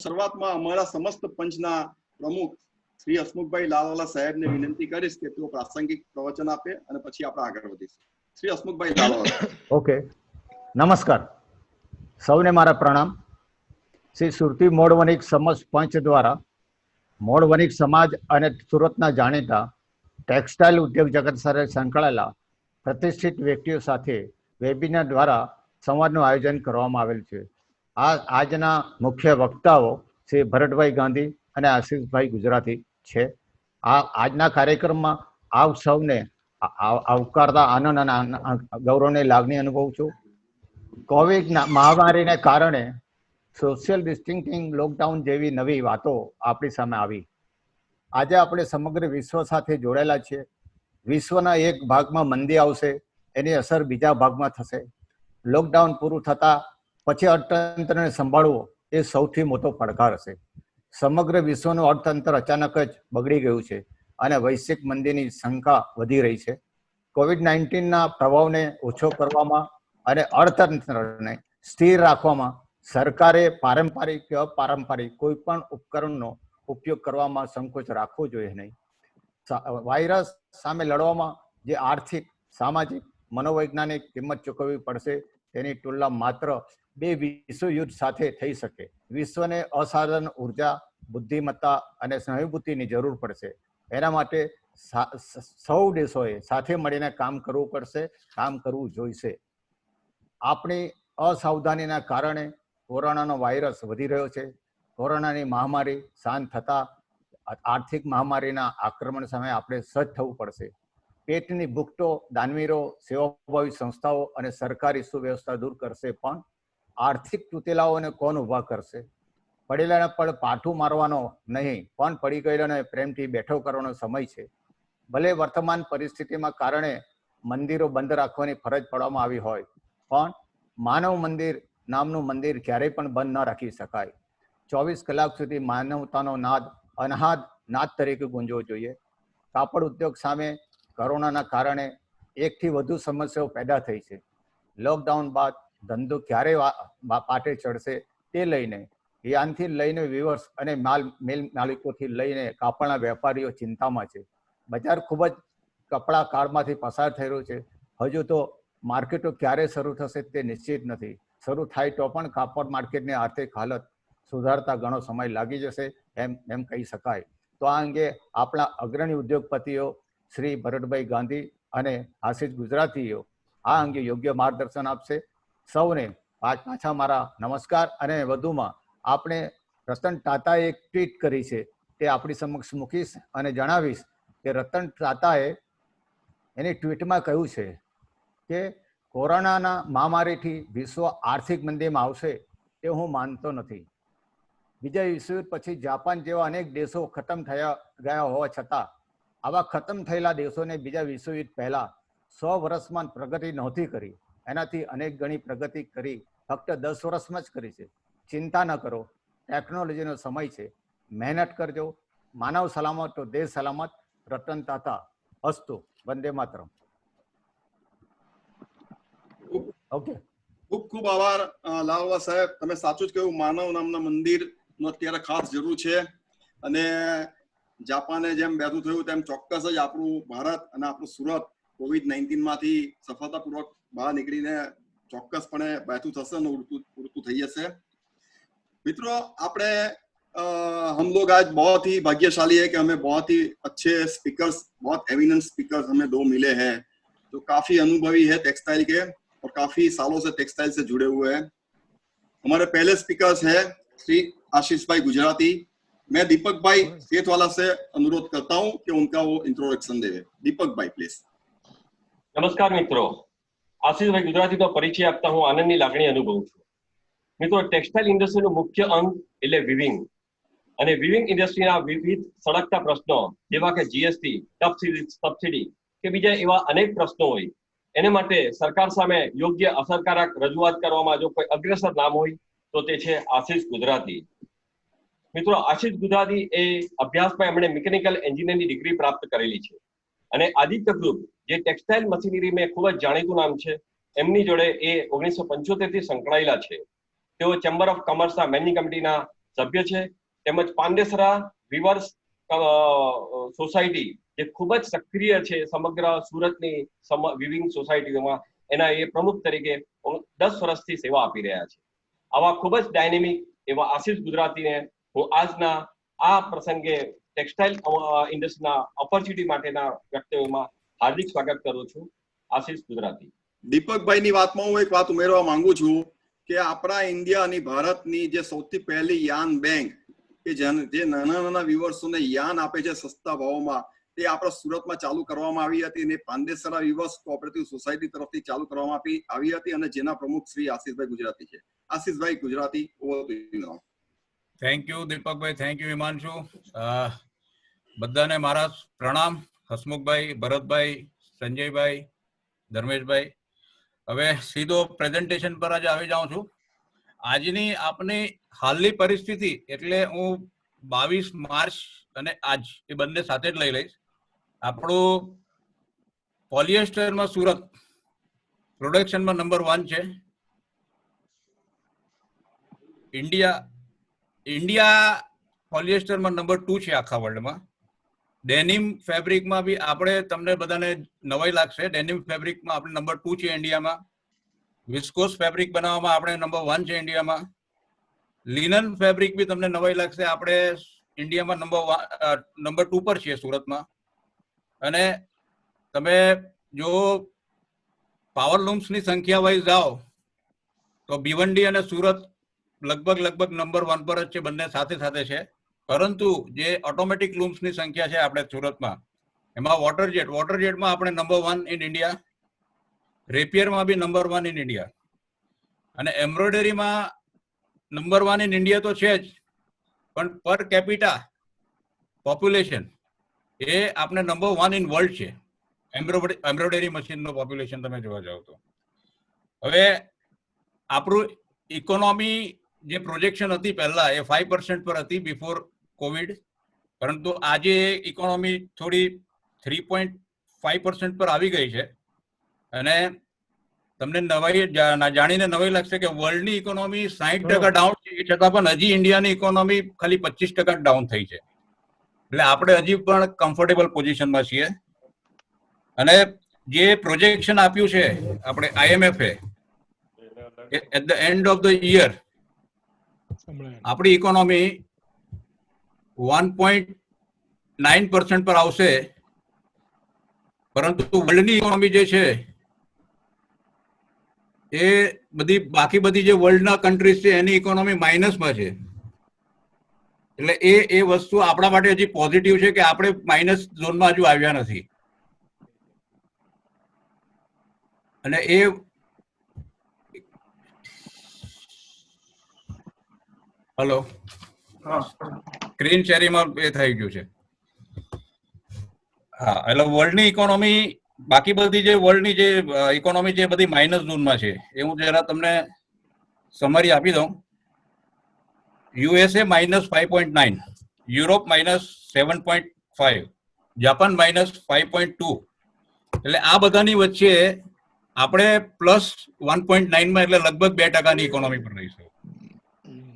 શરૂઆતમાં અમારા સમસ્ત પંચના પ્રમુખ શ્રી હસમુખભાઈ લાલવાલા સાહેબને વિનંતી કરીશ કે તેઓ પ્રાસંગિક પ્રવચન આપે અને પછી આપણે આગળ વધીશું. શ્રી હસમુખભાઈ લાલવાલા. ઓકે, નમસ્કાર સૌને મારા પ્રણામ. શ્રી સુરતી મોડ વણિક સમાજ પંચ દ્વારા મોડ વણિક સમાજ અને સુરતના જાણીતા ટેક્સટાઇલ ઉદ્યોગ જગત સાથે સંકળાયેલા પ્રતિષ્ઠિત વ્યક્તિઓ સાથે વેબિનાર દ્વારા સંવાદનું આયોજન કરવામાં આવેલ છે. આજના મુખ્ય વક્તાઓ શ્રી ભરતભાઈ ગાંધી અને આશીષભાઈ ગુજરાતી છે. આજના કાર્યક્રમમાં આપ સૌને આવકારતા આનંદ અને ગૌરવની લાગણી અનુભવું છું. કોવિડ મહામારીને કારણે સોશિયલ ડિસ્ટન્સિંગ, લોકડાઉન જેવી નવી વાતો આપણી સામે આવી. આજે આપણે સમગ્ર વિશ્વ સાથે જોડાયેલા છીએ. વિશ્વના એક ભાગમાં મંદી આવશે, એની અસર બીજા ભાગમાં થશે. લોકડાઉન પૂરું થતાં પછી અર્થતંત્રને સંભાળવું એ સૌથી મોટો પડકાર હશે. સમગ્ર વિશ્વનું અર્થતંત્ર અચાનક જ બગડી ગયું છે અને વૈશ્વિક મંદીની શંકા વધી રહી છે. કોવિડ-19ના પ્રભાવને ઓછો કરવામાં અને અર્થતંત્રને સ્થિર રાખવામાં સરકારે પારંપરિક કે અપારંપરિક કોઈ પણ ઉપકરણનો ઉપયોગ કરવામાં સંકોચ રાખવો જોઈએ નહીં. વાયરસ સામે લડવામાં જે આર્થિક, સામાજિક, મનોવૈજ્ઞાનિક કિંમત ચૂકવવી પડશે તેની તુલના માત્ર 2 વિશ્વયુદ્ધ સાથે થઈ શકે. વિશ્વને અસાધારણ ઉર્જા, બુદ્ધિમત્તા અને સહાનુભૂતિની જરૂર પડશે. એના માટે સૌ દેશોએ સાથે મળીને કામ કરવું પડશે, કામ કરવું જોઈશે. આપણી અસાવધાનીના કારણે કોરોનાનો વાયરસ વધી રહ્યો છે. કોરોનાની મહામારી શાંત થતાં આર્થિક મહામારીના આક્રમણ સામે આપણે સજ્જ થવું પડશે. પેટની ભૂખ તો દાનવીરો, સેવાભાવી સંસ્થાઓ અને સરકારી સુવ્યવસ્થા દૂર કરશે, પણ આર્થિક તૂટેલાઓને કોણ ઊભા કરશે? પડેલાને પણ પાઠું મારવાનો નહીં, પણ પડી ગયેલાને પ્રેમથી બેઠો કરવાનો સમય છે. ભલે વર્તમાન પરિસ્થિતિમાં કારણે મંદિરો બંધ રાખવાની ફરજ પડવામાં આવી હોય, પણ માનવ મંદિર નામનું મંદિર ક્યારેય પણ બંધ ન રાખી શકાય. 24 કલાક સુધી માનવતાનો નાદ અનહાદ નાદ તરીકે ગુંજવો જોઈએ. કાપડ ઉદ્યોગ સામે કોરોનાના કારણે એકથી વધુ સમસ્યાઓ પેદા થઈ છે. લોકડાઉન બાદ ધંધો ક્યારે પાટે ચડશે તે લઈને યાનથી લઈને વિવર્સ અને મિલ માલિકોથી લઈને કાપડના વેપારીઓ ચિંતામાં છે. બજાર ખૂબ જ કપડા કાળમાંથી પસાર થઈ રહ્યું છે. હજુ તો માર્કેટો ક્યારે શરૂ થશે તે નિશ્ચિત નથી. શરૂ થાય તો પણ કાપડ માર્કેટની આર્થિક હાલત સુધારતા ઘણો સમય લાગી જશે એમ કહી શકાય. તો આ અંગે આપણા અગ્રણી ઉદ્યોગપતિઓ શ્રી ભરતભાઈ ગાંધી અને આશીષ ગુજરાતીઓ આ અંગે યોગ્ય માર્ગદર્શન આપશે. સૌને પાછા મારા નમસ્કાર. અને વધુમાં આપણે રતન ટાટાએ એક ટ્વીટ કરી છે તે આપણી સમક્ષ મૂકીશ અને જણાવીશ કે રતન ટાટાએ એની ટ્વીટમાં કહ્યું છે કે કોરોનાના મહામારીથી વિશ્વ આર્થિક મંદીમાં આવશે તે હું માનતો નથી. બીજા વિશ્વયુદ્ધ પછી જાપાન જેવા અનેક દેશો ખતમ ગયા હોવા છતાં આવા ખતમ થયેલા દેશોને બીજા વિશ્વયુદ્ધ પહેલા 100 વર્ષમાં પ્રગતિ નહોતી કરી. એનાથી અનેક ગણી પ્રગતિ કરી ફક્ત 10 વર્ષમાં જ કરી છે. ચિંતા ન કરો, ટેકનોલોજીનો સમય છે, મહેનત કરજો. માનવ સલામત તો દેશ સલામત. રતન ટાટા. અસ્તુ. વંદે માતરમ. ઓકે, ખૂબ ખૂબ આભાર લાલવા સાહેબ. તમે સાચું જ કહ્યું, માનવ નામના મંદિરનો અત્યારે ખાસ જરૂર છે. અને જાપાને જેમ બેઠું થયું તેમ ચોક્કસ જ આપણું ભારત અને આપણું સુરત કોવિડ-19 માંથી સફળતાપૂર્વક બહાર નીકળીને ચોક્કસપણે બેઠું થશે અને ઉડતું થઈ જશે. मित्रों, આપણે हम लोग आज बहुत ही भाग्यशाली है कि हमें बहुत ही अच्छे स्पीकर्स, बहुत एविडेंस स्पीकर्स हमें 2 मिले हैं जो काफी अनुभवी है टेक्सटाइल के और काफी सालों से टेक्सटाइल से जुड़े हुए हैं. हमारे पहले स्पीकर्स है श्री आशीष भाई गुजराती. मैं दीपक भाई सेठवाला से अनुरोध करता हूं कि उनका वो इंट्रोडक्शन दे. दीपक भाई प्लीज. નમસ્કાર મિત્રો, આશીષભાઈ ગુજરાતીનો પરિચય આપતા હું આનંદની લાગણી અનુભવું છું. મિત્રો, ટેક્સટાઇલ ઇન્ડસ્ટ્રીનું મુખ્ય અંગ એટલે વિવિંગ, અને વિવિંગ ઇન્ડસ્ટ્રીના વિવિધ સળગતા પ્રશ્નો જેવા કે જીએસટી, સબસિડી કે બીજા એવા અનેક પ્રશ્નો હોય, એને માટે સરકાર સામે યોગ્ય અસરકારક રજૂઆત કરવામાં જો કોઈ અગ્રેસર નામ હોય તો તે છે આશીષ ગુજરાતી. મિત્રો, આશીષ ગુજરાતી એ અભ્યાસમાં એમણે મિકેનિકલ એન્જિનિયરની ડિગ્રી પ્રાપ્ત કરેલી છે અને આદિત્ય ગ્રુપ જે ટેક્સટાઇલ મશીનરી મેં ખૂબ જ જાણીતું નામ છે એમની જોડે એ 1975 થી સંકળાયેલા છે. તેઓ ચેમ્બર ઓફ કોમર્સના મેનેજિંગ કમિટીના સભ્ય છે, તેમજ પાંડેસરા વિવર્સ સોસાયટી જે ખૂબ જ સક્રિય છે સમગ્ર સુરતની વિવિંગ સોસાયટીઓમાં, એના એ પ્રમુખ તરીકે 10 વર્ષથી સેવા આપી રહ્યા છે. આવા ખૂબ જ ડાયનેમિક એવા આશીષ ગુજરાતીને હું આજના આ પ્રસંગે ટેક્સટાઇલ ઇન્ડસ્ટ્રીના ઓપોર્ચ્યુનિટી માટેના વ્યક્તિઓમાં હાર્દિક સ્વાગત કરું છું. આશીષ ગુજરાતી. દીપકભાઈની વાતમાં હું એક વાત ઉમેરવા માંગુ છું કે આપણા ઇન્ડિયા અને ભારતની જે સૌથી પહેલી યાન બેંક કે જે નાના નાના વ્યુઅર્સોને યાન આપે છે સસ્તા ભાવમાં, તે આપણા સુરતમાં ચાલુ કરવામાં આવી હતી અને પાંડેસરા વ્યુઅર્સ કોઓપરેટિવ સોસાયટી તરફથી ચાલુ કરવામાં આવી હતી અને જેના પ્રમુખ શ્રી આશીષભાઈ ગુજરાતી છે. Ashishbhai Gujarati, over to you. Thank you Deepakbhai, thank you Himanshu. બધાને મારા પ્રણામ. હસમુખભાઈ, ભરતભાઈ, સંજયભાઈ, ધર્મેશભાઈ. હવે સીધો પ્રેઝન્ટેશન પર જ આવી જાઉં છું. આજની આપની હાલની પરિસ્થિતિ એટલે હું 22 માર્ચ અને આજ એ બંને સાથે જ લઈ લઈશ. આપણું પોલિએસ્ટરમાં સુરત પ્રોડક્શનમાં નંબર 1 છે. ઇન્ડિયા પોલિએસ્ટરમાં નંબર 2 છે આખા વર્લ્ડમાં. ડેનિમ ફેબ્રિકમાં બી આપણે તમને બધાને નવાઈ લાગશે, ડેનિમ ફેબ્રિકમાં આપણે નંબર 2 છે ઇન્ડિયામાં. વિસ્કોસ ફેબ્રિક બનાવવામાં આપણે નંબર 1 છે ઇન્ડિયામાં. લિનન ફેબ્રિક બી તમને નવાઈ લાગશે, આપણે ઇન્ડિયામાં નંબર 2 પર છીએ સુરતમાં. અને તમે જો પાવર લૂમ્સની સંખ્યા વાઇઝ જાઓ તો ભિવંડી અને સુરત લગભગ નંબર 1 પર જ છે, બંને સાથે સાથે છે. પરંતુ જે ઓટોમેટિક લૂમ્સની સંખ્યા છે આપણે સુરતમાં, એમાં વોટરજેટમાં આપણે નંબર 1 ઇન ઇન્ડિયા. રેપિયરમાં બી નંબર 1 ઇન ઇન્ડિયા. અને એમ્બ્રોઇડરીમાં નંબર 1 ઇન ઇન્ડિયા તો છે જ, પણ પર કેપિટા પોપ્યુલેશન એ આપણે નંબર 1 ઇન વર્લ્ડ છે. એમ્બ્રોઇડરી મશીનનું પોપ્યુલેશન તમે જોવા જાઓ તો. હવે આપણું ઇકોનોમી જે પ્રોજેક્શન હતી પહેલા એ 5% પર હતી બિફોર કોવિડ, પરંતુ આજે ઇકોનોમી થોડી 3.5% પર આવી ગઈ છે. અને તમને જાણીને નવાઈ લાગશે કે વર્લ્ડની ઇકોનોમી 60% ડાઉન છે, છતાં પણ હજી ઇન્ડિયાની ઇકોનોમી ખાલી 25% ડાઉન થઈ છે. એટલે આપણે હજી પણ કમ્ફર્ટેબલ પોઝિશનમાં છીએ. અને જે પ્રોજેક્શન આપ્યું છે આપણે IMF at the end of the year આપણી ઇકોનોમી 1.9% પર આવશે, પરંતુ વર્લ્ડની ઇકોનોમી જે છે એ બાકી બધી જે વર્લ્ડના કન્ટ્રીઝ છે એની ઇકોનોમી માઇનસમાં છે. એટલે એ વસ્તુ આપણા માટે હજી પોઝિટિવ છે કે આપણે માઇનસ ઝોનમાં હજુ આવ્યા નથી. અને એ હલો સ્ક્રીન શેરિંગમાં એ થઈ ગયું છે. હા, એટલે વર્લ્ડની ઇકોનોમી બાકી બધી જે વર્લ્ડની જે ઇકોનોમી છે બધી માઇનસ ઝોનમાં છે. એ હું જરા તમને સમરી આપી દઉં. USA -5.9, Europe -7.5, Japan -5.2. એટલે આ બધાની વચ્ચે આપણે +1.9માં એટલે લગભગ 2%ની ઇકોનોમી પર રહીશું.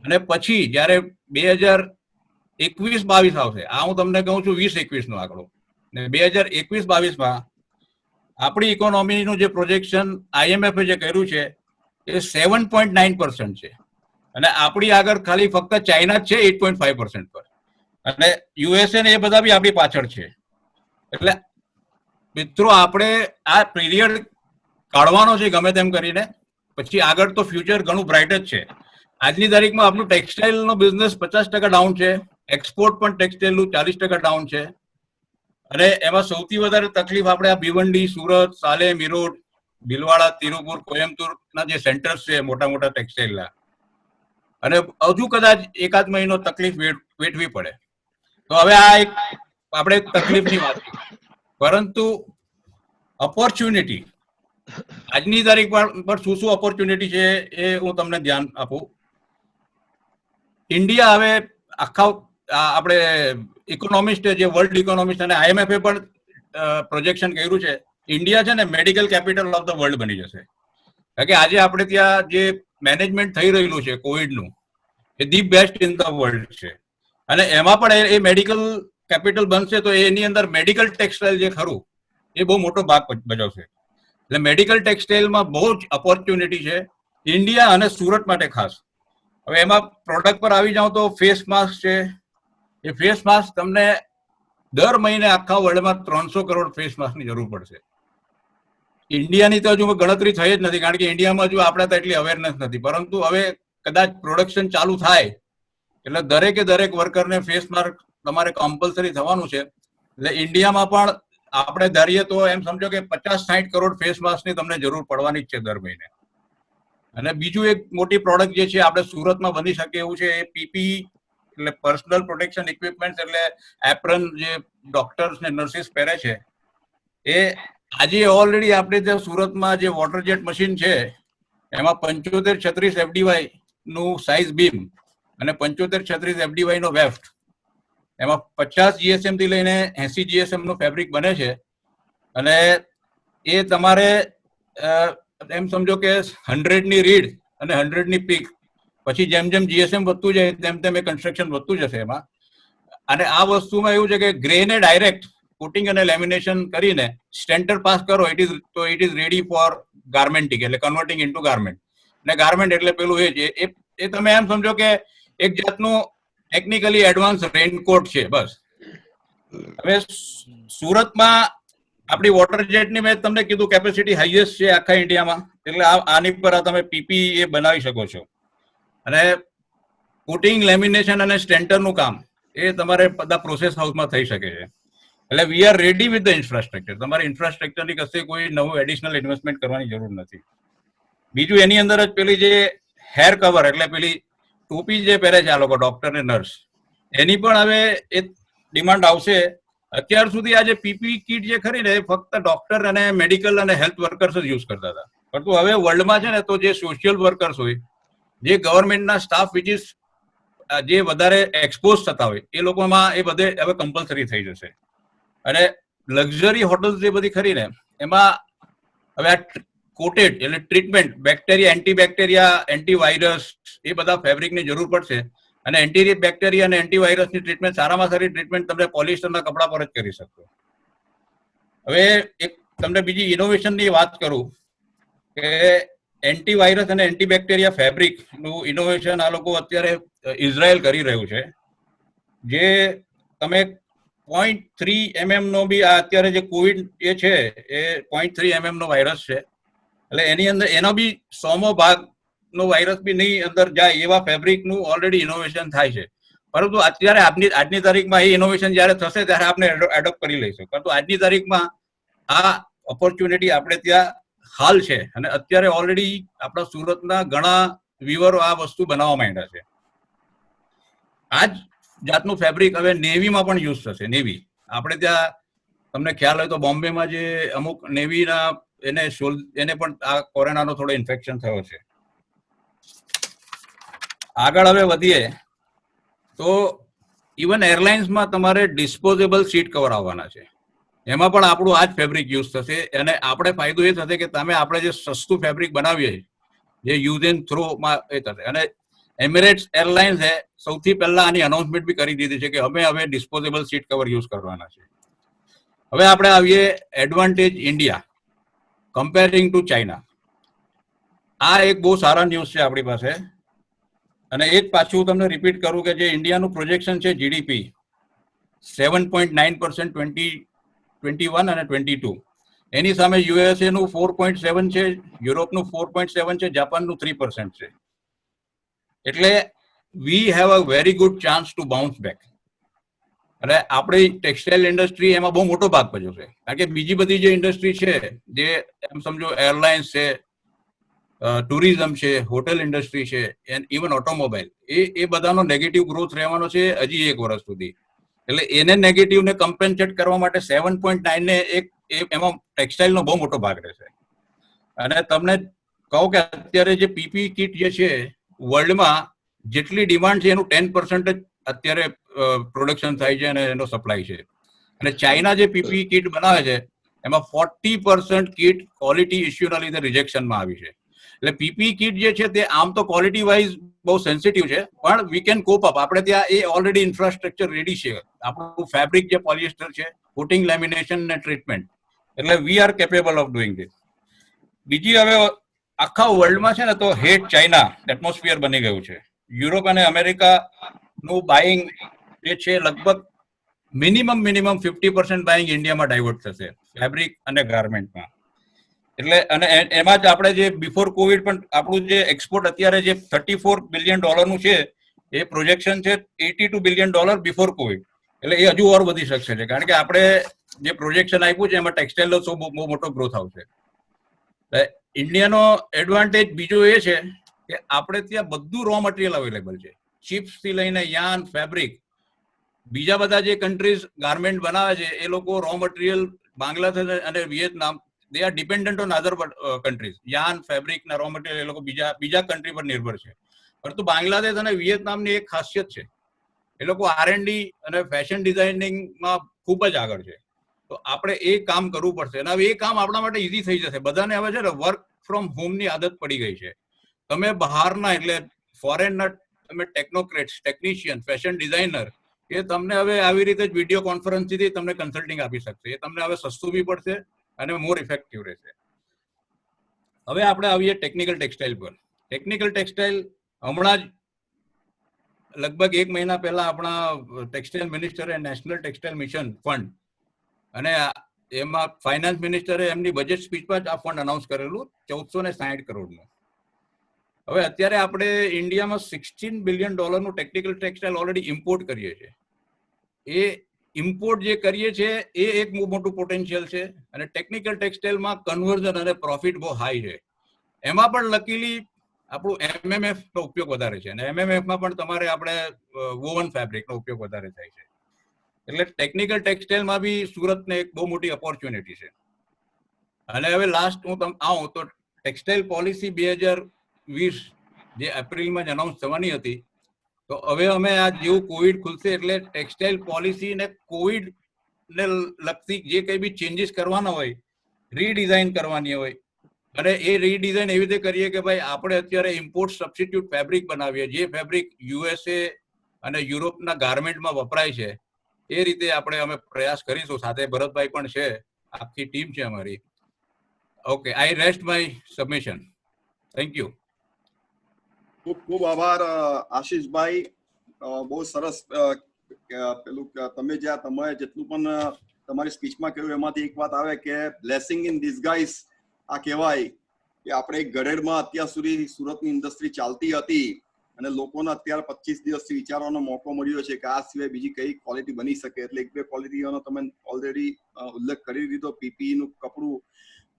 અને પછી જયારે 2021-22 આવશે, આ હું તમને કહું છું 20-21 નો આંકડો, ને 2021-22માં આપણી ઇકોનોમીનું જે પ્રોજેક્શન IMF જે કર્યું છે એ 7.9% છે. અને આપણી આગળ ખાલી ફક્ત ચાઇના જ છે 8.5% પર, અને USA ને એ બધા બી આપણી પાછળ છે. એટલે મિત્રો આપણે આ પીરિયડ કાઢવાનો છે ગમે તેમ કરીને, પછી આગળ તો ફ્યુચર ઘણું બ્રાઇટ જ છે. આજની તારીખમાં આપણું ટેક્સટાઇલનો બિઝનેસ 50% ડાઉન છે, એક્સપોર્ટ પણ ટેક્સટાઇલનું 40% ડાઉન છે. અને એમાં સૌથી વધારે તકલીફ આપણે આ ભિવંડી, સુરત, સાલેમ, મીરોડ, ભીલવાડા, તિરુપુર, કોયમ્બતુરના જે સેન્ટર્સ છે મોટા મોટા ટેક્સટાઇલના, અને હજુ કદાચ એકાદ મહિનો તકલીફ વેઠવી પડે. તો હવે આ એક આપણે તકલીફની વાત કરી, પરંતુ ઓપોર્ચ્યુનિટી આજની તારીખ પર શું ઓપોર્ચ્યુનિટી છે એ હું તમને ધ્યાન આપું. ઇન્ડિયા હવે આખા આપણે ઇકોનોમિસ્ટ જે વર્લ્ડ ઇકોનોમિસ્ટ અને IMF પણ પ્રોજેક્શન કર્યું છે, ઇન્ડિયા છે ને medical capital of the world બની જશે. કારણ કે આજે આપણે ત્યાં જે મેનેજમેન્ટ થઈ રહેલું છે કોવિડનું, એ the best in the world છે. અને એમાં પણ એ મેડિકલ કેપિટલ બનશે તો એની અંદર મેડિકલ ટેક્સટાઇલ જે ખરું એ બહુ મોટો ભાગ ભજવશે. એટલે મેડિકલ ટેક્સટાઇલમાં બહુ જ ઓપોર્ચ્યુનિટી છે ઇન્ડિયા અને સુરત માટે ખાસ. હવે એમાં પ્રોડક્ટ પર આવી જાઉં તો ફેસ માસ્ક છે. એ ફેસ માસ્ક તમને દર મહિને આખા વર્લ્ડમાં 300 કરોડ ફેસ માસ્કની જરૂર પડશે. ઇન્ડિયાની તો હજુ ગણતરી થઈ જ નથી, કારણ કે ઇન્ડિયામાં હજુ આપણે તો એટલી અવેરનેસ નથી. પરંતુ હવે કદાચ પ્રોડક્શન ચાલુ થાય એટલે દરેક વર્કરને ફેસ માસ્ક તમારે કમ્પલસરી થવાનું છે. એટલે ઇન્ડિયામાં પણ આપણે ધારીએ તો એમ સમજો કે 50-60 કરોડ ફેસ માસ્કની તમને જરૂર પડવાની જ છે દર મહિને. અને બીજું એક મોટી પ્રોડક્ટ જે છે આપણે સુરતમાં બની શકે એવું છે એ પીપી એટલે પર્સનલ પ્રોટેક્શન ઇક્વિપમેન્ટ, એટલે એપ્રન જે ડોક્ટર્સ ને નર્સિસ પહેરે છે. એ આજે ઓલરેડી આપણે ત્યાં સુરતમાં જે વોટર જેટ મશીન છે એમાં 75-36 FDY નું સાઇઝ બીમ અને 75-36 FDY નો વેફ્ટ, એમાં 50 GSM થી લઈને 80 GSM નું ફેબ્રિક બને છે. અને એ તમારે એમ સમજો કે 100 ની રીડ અને 100 ની પીક, પછી જેમ જેમ GSM વધતું જાય તેમ એ કન્સ્ટ્રક્શન વધતું જશે એમાં. અને આ વસ્તુમાં એવું છે કે ગ્રેને ડાયરેક્ટ કોટિંગ અને લેમિનેશન કરીને સ્ટેન્ટર પાસ કરો ઇટ ઇઝ રેડી ફોર ગાર્મેન્ટિંગ, એટલે કન્વર્ટિંગ ઇન્ટુ ગાર્મેન્ટ. અને ગાર્મેન્ટ એટલે પેલું એ તમે એમ સમજો કે એક જાતનું ટેકનિકલી એડવાન્સ રેનકોટ છે બસ. હવે સુરતમાં આપણી વોટર જેટની મેં તમને કીધું કેપેસિટી હાઈએસ્ટ છે આખા ઇન્ડિયામાં. એટલે આની પર તમે પીપી એ બનાવી શકો છો. અને કોટિંગ, લેમિનેશન અને સ્ટેન્ટરનું કામ એ તમારે બધા પ્રોસેસ હાઉસમાં થઈ શકે છે. એટલે we are ready with the infrastructure. તમારે ઇન્ફ્રાસ્ટ્રક્ચરની કશે કોઈ નવું એડિશનલ ઇન્વેસ્ટમેન્ટ કરવાની જરૂર નથી. બીજું એની અંદર જ પેલી જે હેર કવર એટલે પેલી ટોપી જે પહેરે છે આ લોકો ડોક્ટર ને નર્સ, એની પણ હવે એ ડિમાન્ડ આવશે. અત્યાર સુધી આ જે પીપી કીટ જે ખરી ને એ ફક્ત ડોક્ટર અને મેડિકલ અને હેલ્થ વર્કર્સ જ યુઝ કરતા હતા. પરંતુ હવે વર્લ્ડમાં છે ને તો જે સોશિયલ વર્કર્સ હોય, જે ગવર્મેન્ટના સ્ટાફ વિચ ઇઝ જે વધારે એક્સપોઝ થતા હોય એ લોકોમાં એ બધે હવે કમ્પલસરી થઈ જશે. અને લક્ઝરી હોટલ્સ જે બધી ખરી ને એમાં હવે આ કોટેડ એટલે ટ્રીટમેન્ટ બેક્ટેરિયા, એન્ટીબેક્ટેરિયા, એન્ટીવાયરસ એ બધા ફેબ્રિકની જરૂર પડશે. અને એન્ટી બેક્ટેરિયા અને એન્ટીવાયરસની ટ્રીટમેન્ટ સારામાં સારી ટ્રીટમેન્ટ તમને પોલિસ્ટરના કપડા પર જ કરી શકશો. હવે એક તમને બીજી ઇનોવેશનની વાત કરું કે એન્ટીવાયરસ અને એન્ટીબેક્ટેરિયા ફેબ્રિકનું ઇનોવેશન આ લોકો અત્યારે ઇઝરાયલ કરી રહ્યું છે. જે તમે 0.3 mm નો બી આ અત્યારે જે કોવિડ એ છે એ 0.3 mm નો વાયરસ છે. એટલે એની અંદર એનો બી 100મો ભાગનો વાયરસ બી નહીં અંદર જાય એવા ફેબ્રિકનું ઓલરેડી ઇનોવેશન થાય છે. પરંતુ અત્યારે આજની તારીખમાં એ ઇનોવેશન જયારે થશે ત્યારે આપણે એડોપ્ટ કરી લઈશું. પરંતુ આજની તારીખમાં આ ઓપોર્ચ્યુનિટી આપણે ત્યાં હાલ છે. અને અત્યારે ઓલરેડી આપણા સુરતના ઘણા વીવરો આ વસ્તુ બનાવવા માંડ્યા છે. આ જ જાતનું ફેબ્રિક હવે નેવીમાં પણ યુઝ થશે. નેવી આપણે ત્યાં તમને ખ્યાલ હોય તો બોમ્બેમાં જે અમુક નેવીના એને પણ આ કોરોનાનો થોડો ઇન્ફેક્શન થયો છે. આગળ હવે વધીએ તો ઇવન એરલાઇન્સમાં તમારે ડિસ્પોઝેબલ સીટ કવર આવવાના છે. એમાં પણ આપણું આ જ ફેબ્રિક યુઝ થશે. અને આપણે ફાયદો એ થશે કે આપણે જે સસ્તું ફેબ્રિક બનાવીએ જે યુઝ એન્ડ થ્રોમાં એ થશે. અને એમિરેટ્સ એરલાઇન્સે સૌથી પહેલા આની અનાઉન્સમેન્ટ બી કરી દીધી છે કે અમે હવે ડિસ્પોઝેબલ સીટ કવર યુઝ કરવાના છે. હવે આપણે આવીએ advantage India comparing to China. આ એક બહુ સારા ન્યૂઝ છે આપણી પાસે. અને એ જ પાછું તમને રિપીટ કરું કે જે ઇન્ડિયાનું પ્રોજેક્શન છે જીડીપી 7.9% 2021 અને 22, એની સામે યુએસએ નું 4.7 છે, યુરોપનું 4.7 છે, જાપાનનું 3% છે. એટલે we have a very good chance two bounce back. અને આપણી ટેક્સટાઇલ ઇન્ડસ્ટ્રી એમાં બહુ મોટો ભાગ ભજવશે. કારણ કે બીજી બધી જે ઇન્ડસ્ટ્રી છે જે એમ સમજો એરલાઇન્સ છે, ટુરિઝમ છે, હોટેલ ઇન્ડસ્ટ્રી છે, ઇવન ઓટોમોબાઈલ, એ બધાનો નેગેટિવ ગ્રોથ રહેવાનો છે હજી 1 વર્ષ સુધી. એટલે એને નેગેટિવને કમ્પેન્સેટ કરવા માટે 7.9 ને એમાં ટેક્સટાઇલનો બહુ મોટો ભાગ રહેશે. અને તમને કહું કે અત્યારે જે પીપી કીટ જે છે વર્લ્ડમાં જેટલી ડિમાન્ડ છે એનું 10% જ અત્યારે પ્રોડક્શન થાય છે અને એનો સપ્લાય છે. અને ચાઇના જે પીપી કીટ બનાવે છે એમાં 40% કીટ ક્વોલિટી ઇસ્યુના લીધે રિજેક્શનમાં આવી છે. એટલે પીપી કીટ જે છે તે આમ તો ક્વોલિટી વાઇઝ બહુ સેન્સિટિવ છે, પણ વી કેન કોપ અપ. આપણે ત્યાં એ ઓલરેડી ઇન્ફ્રાસ્ટ્રક્ચર રેડી છે. આપણું ફેબ્રિક જે પોલિએસ્ટર છે, કોટિંગ, લેમિનેશન અને ટ્રીટમેન્ટ, એટલે we are capable of doing this. બીજી, હવે આખા વર્લ્ડમાં છે ને તો હેટ ચાઇના એટમોસ્ફિયર બની ગયું છે. યુરોપ અને અમેરિકાનું બાઇંગ જે છે લગભગ મિનિમમ 50% બાઇંગ ઇન્ડિયામાં ડાયવર્ટ થશે ફેબ્રિક અને ગાર્મેન્ટમાં. એટલે અને એમાં જ આપણે જે બિફોર કોવિડ પણ આપણું જે એક્સપોર્ટ અત્યારે જે $34 બિલિયન છે, એ પ્રોજેક્શન છે $82 બિલિયન બિફોર કોવિડ. એટલે એ હજુ ઓર વધી શકશે છે, કારણ કે આપણે જે પ્રોજેક્શન આપ્યું છે એમાં ટેક્સટાઇલનો બહુ મોટો ગ્રોથ આવશે. ઇન્ડિયાનો એડવાન્ટેજ બીજો એ છે કે આપણે ત્યાં બધું રો મટીરિયલ અવેલેબલ છે, ચિપ્સ થી લઈને યાર્ન, ફેબ્રિક. બીજા બધા જે કન્ટ્રીઝ ગાર્મેન્ટ બનાવે છે એ લોકો રો મટીરિયલ બાંગ્લાદેશ અને Vietnam, they are dependent on other countries. Yarn, fabric ના રો મટીરિયલ એ લોકો બીજા કન્ટ્રી પર નિર્ભર છે. પરંતુ બાંગ્લાદેશ અને વિયેતનામની એક ખાસિયત છે, એ લોકો R&D અને ફેશન ડિઝાઇનિંગમાં ખૂબ જ આગળ છે. તો આપણે એ કામ કરવું પડશે. અને હવે એ કામ આપણા માટે ઇઝી થઈ જશે. બધાને હવે છે ને વર્ક ફ્રોમ હોમની આદત પડી ગઈ છે. તમે બહારના, એટલે ફોરેનના તમે ટેકનોક્રેટ્સ, ટેકનિશિયન, ફેશન ડિઝાઇનર, એ તમને હવે આવી રીતે જ વિડીયો કોન્ફરન્સથી તમને કન્સલ્ટિંગ આપી શકશે. એ તમને હવે સસ્તું બી પડશે અને મોર ઇફેક્ટિવ રહેશે. હવે આપણે આવીએ ટેકનિકલ ટેક્સટાઇલ પર. ટેકનિકલ ટેક્સટાઇલ હમણાં જ લગભગ 1 મહિના પહેલા આપણા ટેક્સટાઇલ મિનિસ્ટરે નેશનલ ટેક્સટાઇલ મિશન ફંડ, અને એમાં ફાઇનાન્સ મિનિસ્ટરે એમની બજેટ સ્પીચમાં જ આ ફંડ અનાઉન્સ કરેલું 1460 કરોડનું. હવે અત્યારે આપણે ઇન્ડિયામાં $16 billion technical textile already import કરીએ છીએ. એ ઇમ્પોર્ટ જે કરીએ છીએ એ એક મોટું પોટેન્શિયલ છે. અને ટેકનિકલ ટેક્સટાઇલમાં કન્વર્ઝન અને પ્રોફિટ બહુ હાઈ છે. એમાં પણ લકીલી આપણું MMF નો ઉપયોગ વધારે છે, અને MMF માં પણ તમારે આપણે વોવન ફેબ્રિકનો ઉપયોગ વધારે થાય છે. એટલે ટેકનિકલ ટેક્સટાઇલમાં બી સુરતને એક બહુ મોટી ઓપોર્ચ્યુનિટી છે. અને હવે લાસ્ટ હું આવું તો ટેક્સટાઇલ પોલિસી 2020 જે એપ્રિલમાં જ અનાઉન્સ થવાની હતી, તો હવે અમે આ જેવું કોવિડ ખુલશે એટલે ટેક્સટાઇલ પોલિસી ને કોવિડ ને લગતી જે કંઈ બી ચેન્જીસ કરવાના હોય, રીડિઝાઇન કરવાની હોય, અને એ રીડિઝાઇન એવી રીતે કરીએ કે ભાઈ આપણે અત્યારે ઇમ્પોર્ટ સબસ્ટિટ્યુટ ફેબ્રિક બનાવીએ, જે ફેબ્રિક USA અને યુરોપના ગાર્મેન્ટમાં વપરાય છે એ રીતે આપણે અમે પ્રયાસ કરીશું. સાથે ભરતભાઈ પણ છે, આખી ટીમ છે અમારી. Okay, I rest my submission. Thank you. ખૂબ ખૂબ આભાર આશીષભાઈ. બહુ સરસ. પેલું તમે જેટલું પણ તમારી સ્પીચમાં કહ્યું એમાંથી એક વાત આવે કે બ્લેસિંગ ઇન ડિસગાઇઝ આ કહેવાય કે આપણે એક ગળેડમાં અત્યાર સુધી સુરતની ઇન્ડસ્ટ્રી ચાલતી હતી, અને લોકોને અત્યારે 25 દિવસથી વિચારવાનો મોકો મળ્યો છે કે આ સિવાય બીજી કઈ ક્વોલિટી બની શકે. એટલે 1-2 ક્વોલિટીઓનો તમે ઓલરેડી ઉલ્લેખ કરી દીધો. PPE નું કપડું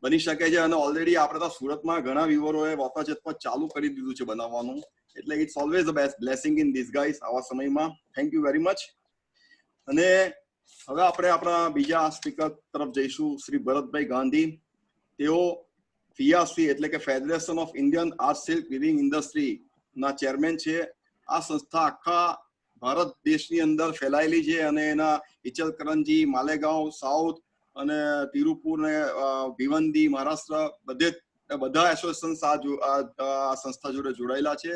બની શકે છે, અને ઓલરેડી આપણે તો સુરતમાં ઘણા વિવરોએ વાતાચતમાં ચાલુ કરી દીધું છે બનાવવાનું. એટલે it's always the best blessing in disguise આવા સમયમાં. Thank you very much. અને હવે આપણે આપણા બીજા સ્પીકર તરફ જઈશું, શ્રી ભરતભાઈ ગાંધી. તેઓ FIAC એટલે કે federation of Indian art silk weaving industry ના ચેરમેન છે. આ સંસ્થા આખા ભારત દેશની અંદર ફેલાયેલી છે, અને એના ઇચલકરંજી, માલેગાંવ સાઉથ અને તિરુપુર ને ભિવંડી, મહારાષ્ટ્ર બધા એસોસિએશન આ સંસ્થા જોડે જોડાયેલા છે.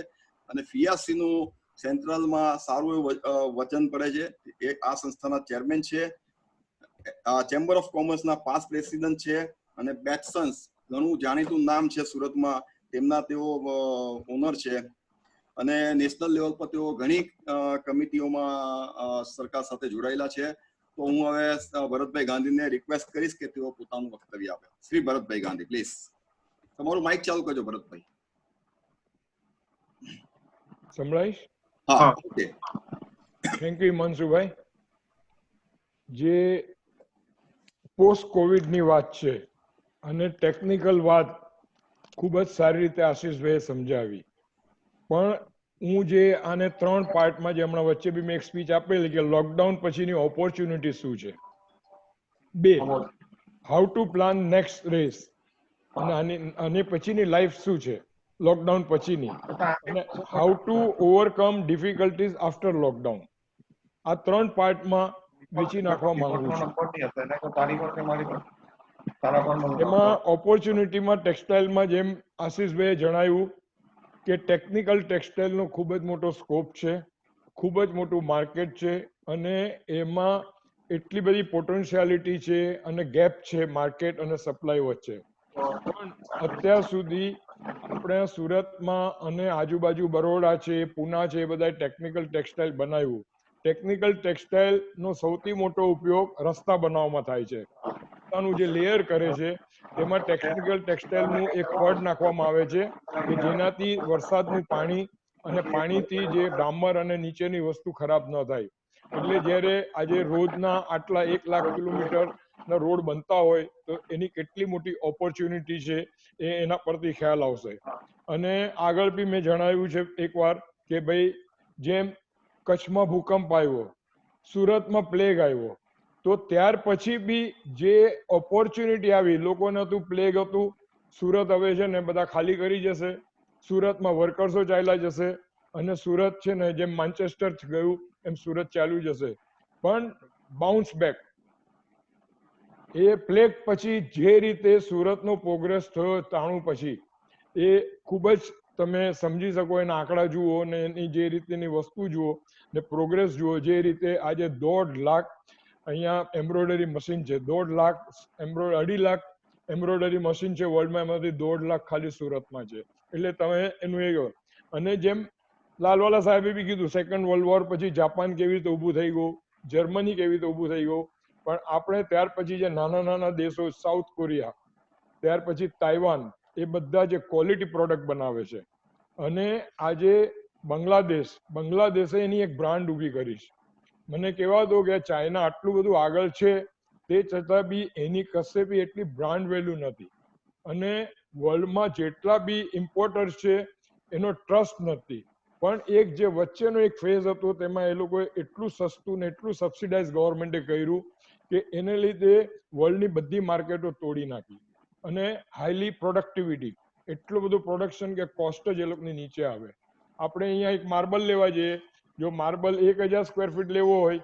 અને FIAC નું સેન્ટ્રલમાં સારું એવું વચન પડે છે. એ આ સંસ્થાના ચેરમેન છે. ચેમ્બર ઓફ કોમર્સના 5 પ્રેસિડેન્ટ છે, અને બેટસન્સ ઘણું જાણીતું નામ છે સુરતમાં, તેમના તેઓ ઓનર છે. અને નેશનલ લેવલ પર તેઓ ઘણી કમિટીઓમાં સરકાર સાથે જોડાયેલા છે. તો હું હવે ભરતભાઈ ગાંધીને રિક્વેસ્ટ કરીશ કે તેઓ પોતાનું વક્તવ્ય આપે. શ્રી ભરતભાઈ ગાંધી, પ્લીઝ. તમારું માઇક ચાલુ કરજો ભરતભાઈ. સંભળાઈશ? હા, ઓકે. Thank you Mansukhbhai. જે પોસ્ટ કોવિડની વાત છે અને ટેકનિકલ વાત ખૂબ જ સારી રીતે આશીષભાઈએ સમજાવી. પણ હું જે આને 3 પાર્ટમાં, જે હમણાં વચ્ચે બી મેં એક સ્પીચ આપેલી કે લોકડાઉન પછીની ઓપોર્ચ્યુનિટી શું છે, 2 how to plan next race, અને પછીની લાઈફ શું છે લોકડાઉન પછીની, અને how to overcome difficulties after lockdown. આ 3 પાર્ટમાં વેચી નાખવા માંગુ છું. એમાં ઓપોર્ચ્યુનિટીમાં ટેક્સટાઇલમાં જેમ આશીષભાઈએ જણાવ્યું કે ટેકનિકલ ટેક્સટાઇલનો ખૂબ જ મોટો સ્કોપ છે, ખૂબ જ મોટું માર્કેટ છે અને એમાં એટલી બધી પોટેન્શિયાલિટી છે અને ગેપ છે માર્કેટ અને સપ્લાય વચ્ચે. પણ અત્યાર સુધી આપણે સુરતમાં અને આજુબાજુ બરોડા છે, પૂના છે, એ બધા ટેકનિકલ ટેક્સટાઇલ બનાવ્યું. ટેકનિકલ ટેક્સટાઇલનો સૌથી મોટો ઉપયોગ રસ્તા બનાવવામાં થાય છે. રસ્તાનું જે લેયર કરે છે તેમાં ટેકનિકલ ટેક્સટાઇલનું એક પડ નાખવામાં આવે છે કે જેનાથી વરસાદનું પાણી અને પાણીથી જે ડામર અને નીચેની વસ્તુ ખરાબ ન થાય. એટલે જ્યારે આજે રોજના આટલા 1 લાખ કિલોમીટરના રોડ બનતા હોય તો એની કેટલી મોટી ઓપોર્ચ્યુનિટી છે એ એના પરથી ખ્યાલ આવશે. અને આગળ બી મેં જણાવ્યું છે એકવાર કે ભાઈ જેમ કચ્છમાં ભૂકંપ આવ્યો, સુરતમાં પ્લેગ આવ્યો, તો ત્યાર પછી બી જે ઓપોર્ચ્યુનિટી આવી, લોકોને હતું પ્લેગ હતું, સુરત હવે છે ને બધા ખાલી કરી જશે, સુરતમાં વર્કર્સો ચાલ્યા જશે અને સુરત છે ને જેમ માન્ચેસ્ટર ગયું એમ સુરત ચાલ્યું જશે. પણ બાઉન્સ બેક, એ પ્લેગ પછી જે રીતે સુરતનો પ્રોગ્રેસ થયો 93 પછી, એ ખૂબ જ તમે સમજી શકો, એના આંકડા જુઓ ને એની જે રીતેની વસ્તુ જુઓ ને પ્રોગ્રેસ જુઓ. જે રીતે આજે 1.5 લાખ અહીંયા એમ્બ્રોઇડરી મશીન છે, 1.5 લાખ 2.5 લાખ એમ્બ્રોઇડરી મશીન છે વર્લ્ડમાં, એમાંથી 1.5 લાખ ખાલી સુરતમાં છે. એટલે તમે એનું એ કહો. અને જેમ લાલવાલા સાહેબે બી કીધું, સેકન્ડ વર્લ્ડ વોર પછી જાપાન કેવી રીતે ઊભું થઈ ગયું, જર્મની કેવી રીતે ઊભું થઈ ગયું, પણ આપણે ત્યાર પછી જે નાના નાના દેશો, સાઉથ કોરિયા, ત્યાર પછી તાઇવાન, એ બધા જે ક્વોલિટી પ્રોડક્ટ બનાવે છે. અને આજે બાંગ્લાદેશે એની એક બ્રાન્ડ ઊભી કરી છે. મને કહેવા દો કે ચાઇના આટલું બધું આગળ છે, તે છતાં બી એની કશે બી એટલી બ્રાન્ડ વેલ્યુ નથી. અને વર્લ્ડમાં જેટલા બી ઇમ્પોર્ટર્સ છે એનો ટ્રસ્ટ નથી. પણ એક જે વચ્ચેનો એક ફેઝ હતો તેમાં એ લોકોએ એટલું સસ્તું ને એટલું સબસિડાઇઝ ગવર્મેન્ટે કર્યું કે એને લીધે વર્લ્ડની બધી માર્કેટો તોડી નાખી. અને હાઈલી પ્રોડક્ટિવિટી, એટલું બધું પ્રોડક્શન કે કોસ્ટ જ એ લોકોની નીચે આવે. આપણે અહીંયા એક માર્બલ લેવા જઈએ, જો માર્બલ 1000 સ્ક્વેર ફીટ લેવો હોય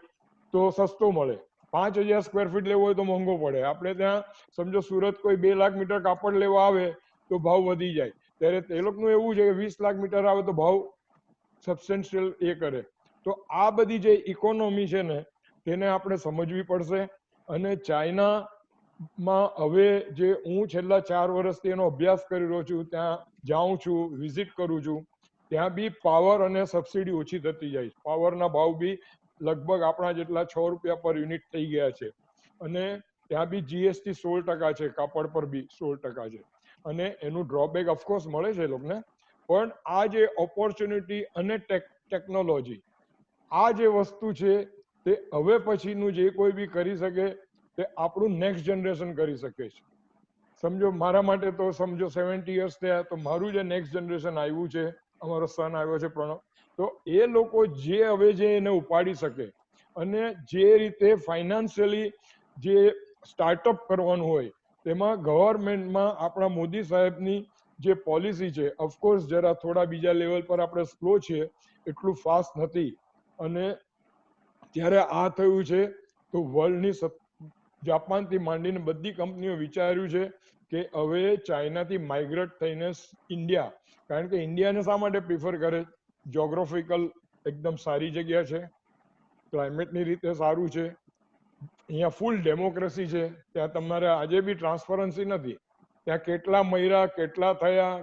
તો સસ્તો મળે, 5000 સ્ક્વેર ફીટ લેવો હોય તો મોંઘો પડે. આપણે ત્યાં સમજો સુરત કોઈ 2 લાખ મીટર કાપડ લેવા આવે તો ભાવ વધી જાય, ત્યારે એ લોકોનું એવું છે કે 20 લાખ મીટર આવે તો ભાવ સબસ્ટેન્શિયલ એ કરે. તો આ બધી જે ઇકોનોમી છે ને તેને આપણે સમજવી પડશે. અને ચાઇનામાં હવે જે હું છેલ્લા 4 વર્ષથી એનો અભ્યાસ કરી રહ્યો છું, ત્યાં જાઉં છું, વિઝિટ કરું છું, ત્યાં બી પાવર અને સબસિડી ઓછી થતી જાય. પાવરના ભાવ બી લગભગ આપણા જેટલા 6 રૂપિયા પર યુનિટ થઈ ગયા છે. અને ત્યાં બી જીએસટી 16% છે, કાપડ પર બી 16% છે. અને એનું ડ્રોબેક ઓફકોર્સ મળે છે એ લોકોને. પણ આ જે ઓપોર્ચ્યુનિટી અને ટેકનોલોજી, આ જે વસ્તુ છે તે હવે પછીનું જે કોઈ બી કરી શકે તે આપણું નેક્સ્ટ જનરેશન કરી શકે છે. સમજો મારા માટે તો સમજો 70 યર્સ થયા, તો મારું જે નેક્સ્ટ જનરેશન આવ્યું છે, અમારો સન આવ્યો છે પ્રણવ, તો એ લોકો જે હવે જે એને ઉપાડી શકે અને જે રીતે ફાઇનાન્શિયલી જે સ્ટાર્ટઅપ કરવાનું હોય તેમાં ગવર્મેન્ટમાં આપણા મોદી સાહેબની જે પોલિસી છે, ઓફકોર્સ જરા થોડા બીજા લેવલ પર આપણે સ્લો છે, એટલું ફાસ્ટ નથી. અને ત્યારે આ થયું છે તો વર્લ્ડની જાપાનથી માંડીને બધી કંપનીઓ વિચાર્યું છે કે હવે ચાઇનાથી માઇગ્રેટ થઈને ઇન્ડિયા, કારણ કે ઇન્ડિયાને શા માટે પ્રિફર કરે? જ્યોગ્રાફિકલ એકદમ સારી જગ્યા છે, ક્લાઇમેટની રીતે સારું છે, અહીંયા ફૂલ ડેમોક્રેસી છે, ત્યાં તમારે આજે બી ટ્રાન્સપરન્સી નથી. ત્યાં કેટલા મર્યા કેટલા થયા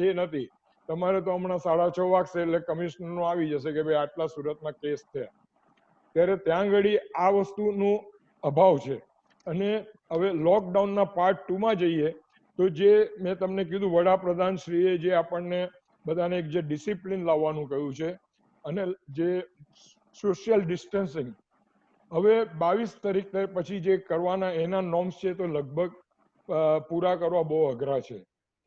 એ નથી. તમારે તો હમણાં 6:30 વાગશે એટલે કમિશનરનો આવી જશે કે ભાઈ આટલા સુરતમાં કેસ થયા. ત્યારે ત્યાં ઘડી આ વસ્તુનો અભાવ છે. અને હવે લોકડાઉનના પાર્ટ 2માં જઈએ તો જે મેં તમને કીધું, વડાપ્રધાન શ્રીએ જે આપણને બધાને એક જે ડિસિપ્લિન લાવવાનું કહ્યું છે અને જે સોશિયલ ડિસ્ટન્સિંગ, હવે 22 તારીખ પછી જે કરવાના એના નોર્મ્સ છે તો લગભગ પૂરા કરવા બહુ અઘરા છે.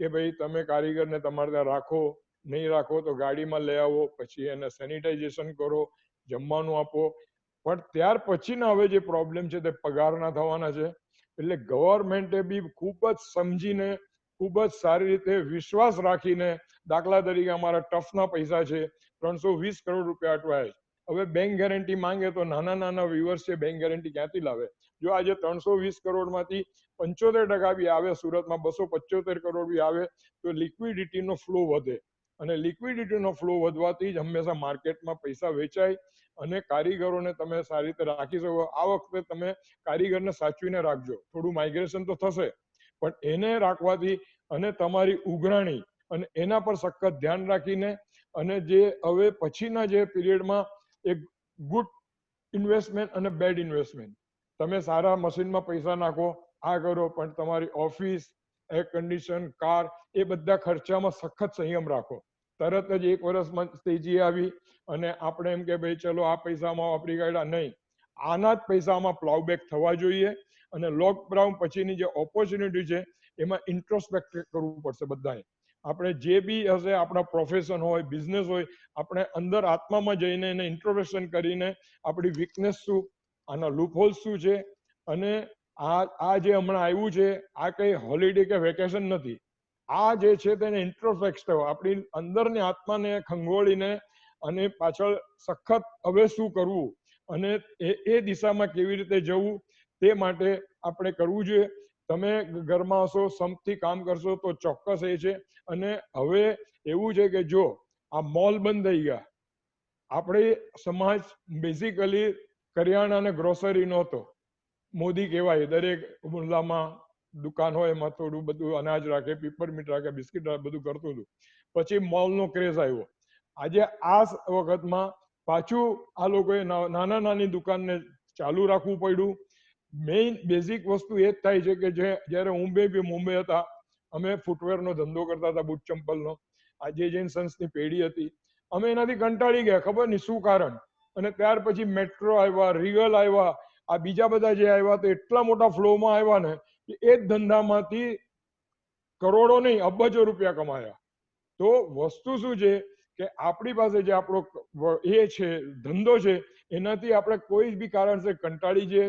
કે ભાઈ તમે કારીગરને તમારે ત્યાં રાખો, નહીં રાખો તો ગાડીમાં લઈ આવો, પછી એને સેનિટાઇઝેશન કરો, જમવાનું આપો. પણ ત્યાર પછીના હવે જે પ્રોબ્લેમ છે તે પગારના થવાના છે. એટલે ગવર્મેન્ટે બી ખૂબ જ સમજીને, ખૂબ જ સારી રીતે વિશ્વાસ રાખીને, દાખલા તરીકે અમારા ટફના પૈસા છે 320 કરોડ રૂપિયા અટવાય. હવે બેંક ગેરંટી માંગે તો નાના નાના વ્યુઅર્સ છે, બેંક ગેરંટી ક્યાંથી લાવે? જો આજે 320 કરોડમાંથી 75% બી આવે, સુરતમાં 275 કરોડ બી આવે તો લિક્વિડિટીનો ફ્લો વધે. અને લિક્વિડિટીનો ફ્લો વધવાથી જ હંમેશા માર્કેટમાં પૈસા વેચાય અને કારીગરોને તમે સારી રીતે રાખી શકો. આ વખતે તમે કારીગરને સાચવીને રાખજો. થોડું માઇગ્રેશન તો થશે, પણ એને રાખવાથી અને તમારી ઉઘરાણી અને એના પર સખત ધ્યાન રાખીને અને જે હવે પછીના જે પીરિયડમાં એક ગુડ ઇન્વેસ્ટમેન્ટ અને બેડ ઇન્વેસ્ટમેન્ટ, તમે સારા મશીનમાં પૈસા નાખો, આ કરો, પણ તમારી ઓફિસ, એર કન્ડિશન, કાર, એ બધા ખર્ચામાં સખત સંયમ રાખો. તરત જ એક વર્ષમાં તેજી આવી અને આપણે એમ કે ભાઈ ચલો આ પૈસામાં વાપરી કાઢ્યા, નહીં. આના જ પૈસામાં પ્લાવબેક થવા જોઈએ અને લોકડાઉન પછીની જે ઓપોર્ચ્યુનિટી છે એમાં ઇન્ટ્રોસ્પેક્ટ કરવું પડશે બધાએ. આપણે જે બી હશે, આપણા પ્રોફેશન હોય, બિઝનેસ હોય, આપણે અંદર આત્મામાં જઈને એને ઇન્ટ્રોસ્પેક્શન કરીને આપણી વીકનેસ શું, આના લૂપહોલ્સ શું છે, અને આ જે હમણાં આવ્યું છે આ કઈ હોલિડે કે વેકેશન નથી. આ જે છે તેને ઇન્ટ્રોસ્પેક્ટ થયો, આપણી અંદરની આત્માને ખંગોળીને અને પાછળ સખત હવે શું કરવું અને એ દિશામાં કેવી રીતે જવું તે માટે આપણે કરવું જોઈએ. તમે ઘરમાં હશો, સંપથી કામ કરશો તો ચોક્કસ એ છે. અને હવે એવું છે કે જો આ મોલ બંધ થઈ ગયા, આપણે સમાજ બેઝિકલી કરિયાણા અને ગ્રોસરી નહોતો. મોદી કહેવાય, દરેક મુલ્લામાં દુકાન હોય એમાં થોડું બધું અનાજ રાખે, પીપરમીટ રાખે, બિસ્કિટ રાખે, બધું કરતું હતું. પછી મોલનો ક્રેઝ આવ્યો. આજે આ વખતમાં પાછું આ લોકોએ નાના નાની દુકાનને ચાલુ રાખવું પડ્યું. મેઇન બેઝિક વસ્તુ એ જ થાય છે કે જ્યારે મુંબઈ હતા, અમે ફૂટવેરનો ધંધો કરતા હતા, બૂટ ચંપલનો. આ જે જૈન સંસની પેઢી હતી, અમે એનાથી કંટાળી ગયા, ખબર નહીં શું કારણ. અને ત્યાર પછી મેટ્રો આવ્યા, રીગલ આવ્યા, આ બીજા બધા જે આવ્યા તો એટલા મોટા ફ્લોમાં આવ્યા ને કે એ જ ધંધામાંથી કરોડો નહીં અબજો રૂપિયા કમાયા. તો વસ્તુ શું છે કે આપણી પાસે જે આપણો એ છે ધંધો છે, એનાથી આપણે કોઈ બી કારણસર કંટાળી જઈએ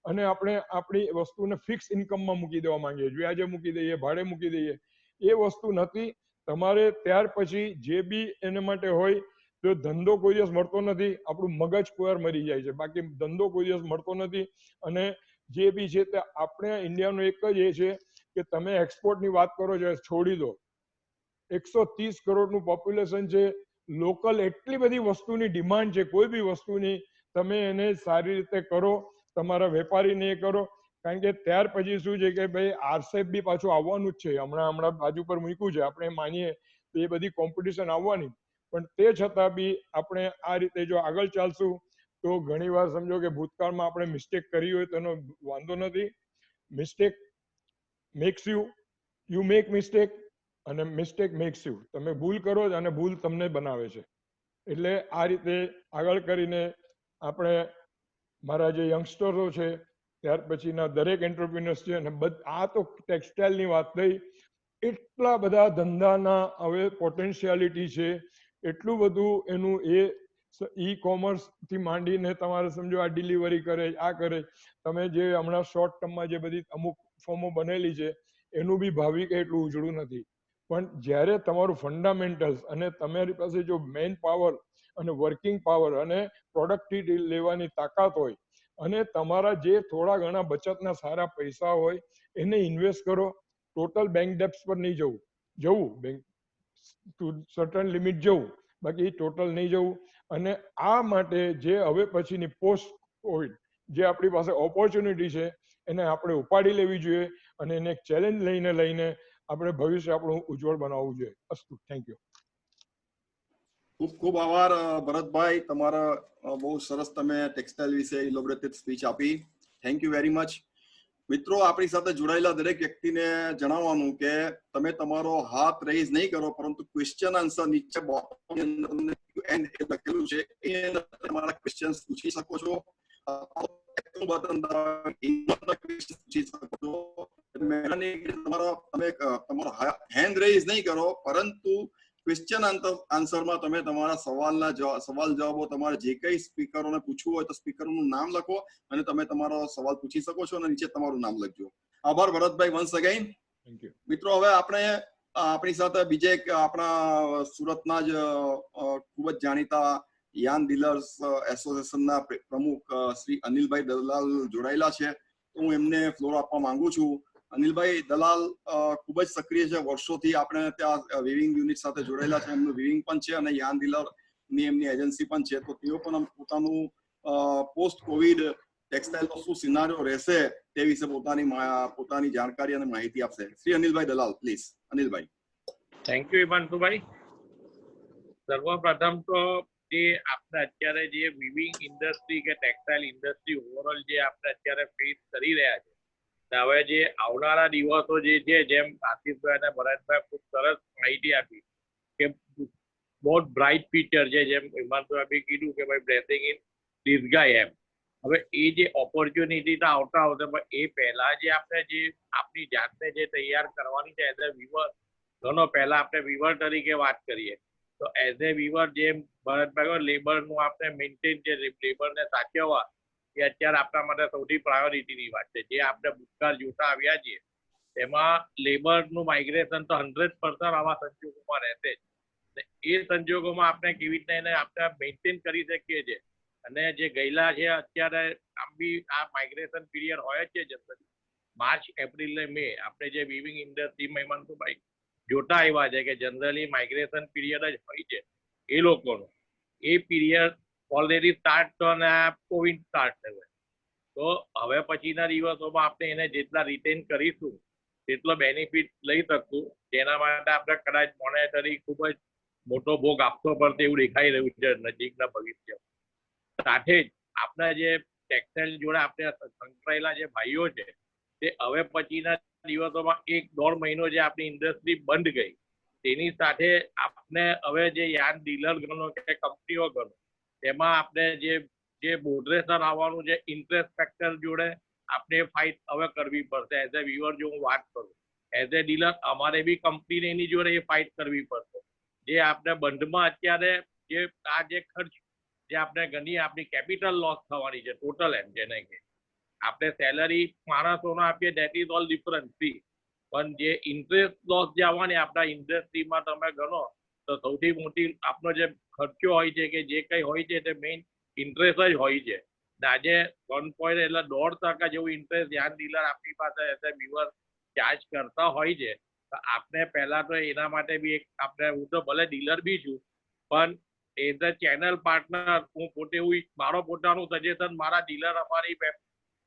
અને આપણે આપણી વસ્તુને ફિક્સ ઇન્કમમાં મૂકી દેવા માંગીએ, વ્યાજે મૂકી દઈએ, ભાડે મૂકી દઈએ. એ વસ્તુ નથી. તમારે ત્યાર પછી જે બી એના માટે હોય તો ધંધો કોઈ દિવસ મળતો નથી, આપણું મગજ કોઈ વાર મરી જાય છે, બાકી ધંધો કોઈ દિવસ મળતો નથી. અને જે બી છે તે આપણે ઇન્ડિયાનો એક જ એ છે કે તમે એક્સપોર્ટની વાત કરો છો, છોડી દો. 130 કરોડનું પોપ્યુલેશન છે, લોકલ એટલી બધી વસ્તુની ડિમાન્ડ છે, કોઈ બી વસ્તુની તમે એને સારી રીતે કરો, તમારા વેપારીને એ કરો. કારણ કે ત્યાર પછી શું છે કે ભાઈ આરસેપ બી પાછું આવવાનું જ છે. હમણાં બાજુ પર મૂક્યું છે, આપણે માનીએ તો એ બધી કોમ્પિટિશન આવવાની. પણ તે છતાં બી આપણે આ રીતે જો આગળ ચાલશું તો ઘણી વાર સમજો કે ભૂતકાળમાં આપણે મિસ્ટેક કરી હોય તો એનો વાંધો નથી. Mistake makes you make mistake અને મિસ્ટેક મેક્સ યુ. તમે ભૂલ કરો અને ભૂલ તમને બનાવે છે. એટલે આ રીતે આગળ કરીને આપણે મારા જે યંગસ્ટરો છે, ત્યાર પછીના દરેક એન્ટરપ્રિન્યોર્સ છે, અને આ તો ટેક્સટાઇલની વાત થઈ, એટલા બધા ધંધાના હવે પોટેન્શિયાલિટી છે, એટલું બધું એનું ઈ કોમર્સ થી માંડીને તમારે સમજો આ ડિલિવરી કરે, આ કરે. તમે જે હમણાં શોર્ટ ટર્મમાં જે બધી અમુક ફોર્મો બનેલી છે એનું બી ભાવિ કે એટલું ઉજળું નથી. પણ જ્યારે તમારું ફંડામેન્ટલ્સ અને તમારી પાસે જો મેન પાવર અને વર્કિંગ પાવર અને પ્રોડક્ટિવિટી લેવાની તાકાત હોય અને તમારા જે થોડા ઘણા બચતના સારા પૈસા હોય એને ઇન્વેસ્ટ કરો. ટોટલ બેંક ડેપ્સ પર નહીં જવું બેંક ટુ સર્ટન લિમિટ જવું, બાકી ટોટલ નહીં જવું. અને આ માટે જે હવે પછીની પોસ્ટ કોવિડ જે આપણી પાસે ઓપોર્ચ્યુનિટી છે એને આપણે ઉપાડી લેવી જોઈએ અને એને એક ચેલેન્જ લઈને આપણે ભવિષ્ય આપણું ઉજ્જવળ બનાવવું જોઈએ. અસ્તુ, થેન્ક યુ. ખૂબ ખૂબ આભાર ભરતભાઈ, તમારા બહુ સરસ તમે ટેક્સટાઇલ વિશે ઇલોબરેટેડ સ્પીચ આપી. Thank you very much. મિત્રો, આપણી સાથે જોડાયેલા દરેક વ્યક્તિને જણાવવાનું કે તમે તમારો હાથ રેઇઝ નહીં કરો, પરંતુ ક્વેશ્ચન આન્સર નીચે લખેલું છે એ તમારા ક્વેશ્ચન્સ પૂછી શકો છો. બટન પૂછી શકો છો. તમારો હેન્ડ રેઇઝ નહીં કરો, પરંતુ ક્વેશ્ચન આન્સરમાં તમે તમારા સવાલ જવાબો તમારે જે કઈ સ્પીકરોને પૂછવું હોય તો સ્પીકરનું નામ લખો અને તમે તમારો સવાલ પૂછી શકો છો અને નીચે તમારું નામ લખજો. આભાર ભરતભાઈ, વન્સ અગેન. મિત્રો, હવે આપણે આપણી સાથે બીજે આપણા સુરતના જ ખૂબ જ જાણીતા યાન ડીલર્સ એસોસિએશનના પ્રમુખ શ્રી અનિલભાઈ દલાલ જોડાયેલા છે. તો હું એમને ફ્લોર આપવા માંગુ છું. અનિલભાઈ દલાલ ખૂબ જ સક્રિય છે, વર્ષોથી આપણે ત્યાં વિવિંગ યુનિટ સાથે જોડાયેલા છે, એમનું વિવિંગ પણ છે અને યાન ડીલર ની એમની એજન્સી પણ છે. તો તેઓ પણ પોતાનું પોસ્ટ કોવિડ ટેક્સટાઇલનો શું સિનારીઓ રહેશે તે વિશે પોતાની જાણકારી અને માહિતી આપશે. શ્રી અનિલભાઈ દલાલ, પ્લીઝ. અનિલભાઈ. થેન્ક યુ હિમાંશુભાઈ. સર્વપ્રથમ તો જે આપણે અત્યારે જે વિવિંગ ઇન્ડસ્ટ્રી કે ટેક્સટાઇલ ઇન્ડસ્ટ્રી ઓવરઓલ જે આપણે અત્યારે ફેસ કરી રહ્યા છે, હવે જે આવનારા દિવસો જે છે, જેમ આશિષભાઈ અને ભરતભાઈ ખૂબ સરસ માહિતી આપી કે બહુ બ્રાઇટ ફીચર છે, જેમ હિમાંશુભાઈ કીધું કે ભાઈ બ્લેસિંગ ઇન ડિસ્ગાઇઝ એમ. હવે એ જે ઓપોર્ચ્યુનિટી તો આવતા આવશે, પણ એ પહેલા જે આપણે જે આપણી જાતને જે તૈયાર કરવાની છે એઝ એ વિવર, ઘણો પહેલા આપણે વિવર તરીકે વાત કરીએ તો એઝ એ વિવર જેમ ભરતભાઈ લેબરનું આપણે મેન્ટેન છે, લેબરને સાચવવા એ અત્યારે આપણા માટે સૌથી પ્રાયોરિટીની વાત છે. જે આપણે ભૂતકાળ જોતા આવ્યા છીએ એમાં લેબરનું માઇગ્રેશન તો 100% આવા સંજોગોમાં રહેશે જ. એ સંજોગોમાં આપણે કેવી રીતના એને આપણે મેન્ટેન કરી શકીએ છીએ અને જે ગયેલા છે અત્યારે આમ બી આ માઇગ્રેશન પીરિયડ હોય જ છે જનરલી માર્ચ, એપ્રિલ ને મે. આપણે જે વિવિંગ ઇન્ડસ્ટ્રીમાં હિમાંશુભાઈ જોતા આવ્યા છે કે જનરલી માઇગ્રેશન પીરિયડ જ હોય છે એ લોકોનો. એ પીરિયડ ઓલરેડી સ્ટાર્ટ તો અને આ કોવિડ સ્ટાર્ટ થયો. તો હવે પછીના દિવસોમાં આપણે એને જેટલા રિટેન કરીશું તેટલો બેનિફિટ લઈ શકશું. જેના માટે આપણે કદાચ મોનેટરી ખૂબ જ મોટો ભોગ આપવો પડશે એવું દેખાઈ રહ્યું છે નજીકના ભવિષ્ય. સાથે જ આપણા જે ટેક્સટાઇલ જોડે આપણે સંકળાયેલા જે ભાઈઓ છે તે હવે પછીના દિવસોમાં 1-1.5 મહિનો જે આપણી ઇન્ડસ્ટ્રી બંધ ગઈ તેની સાથે આપણે હવે જે યાન ડીલર ગણો કે કંપનીઓ ગણો તેમાં આપણે જે મોડરેશન આવવાનું છે ઇન્ટરેસ્ટ ફેક્ટર જોડે આપણે ફાઇટ હવે કરવી પડશે. એઝ એ વ્યુઅર જો હું વાત કરું, એઝ એ ડીલર અમારે બી કંપનીને એની જોડે એ ફાઇટ કરવી પડશે. જે આપણે બંધમાં અત્યારે જે આ જે ખર્ચ જે આપણે ઘણી આપણી કેપિટલ લોસ થવાની છે ટોટલ એમ જેને કે આપણે સેલરી માણસોને આપીએ that is all different fee, પણ જે ઇન્ટરેસ્ટ લોસ જે આવવાની આપણા ઇન્ડસ્ટ્રીમાં તમે ગણો તો સૌથી મોટી આપણો જે ખર્ચો હોય છે કે જે કંઈ હોય છે તે મેઇન ઇન્ટરેસ્ટ જ હોય છે. આજે 1.5% જેવું ઇન્ટરેસ્ટ યાન ડીલર આપણી પાસે એઝ એ વ્યુઅર ચાર્જ કરતા હોય છે. તો આપણે પહેલા તો એના માટે બી એક આપણે, હું તો ભલે ડીલર બી છું પણ એઝ અ ચેનલ પાર્ટનર હું પોતે એવું મારો પોતાનું સજેશન મારા ડીલર અમારી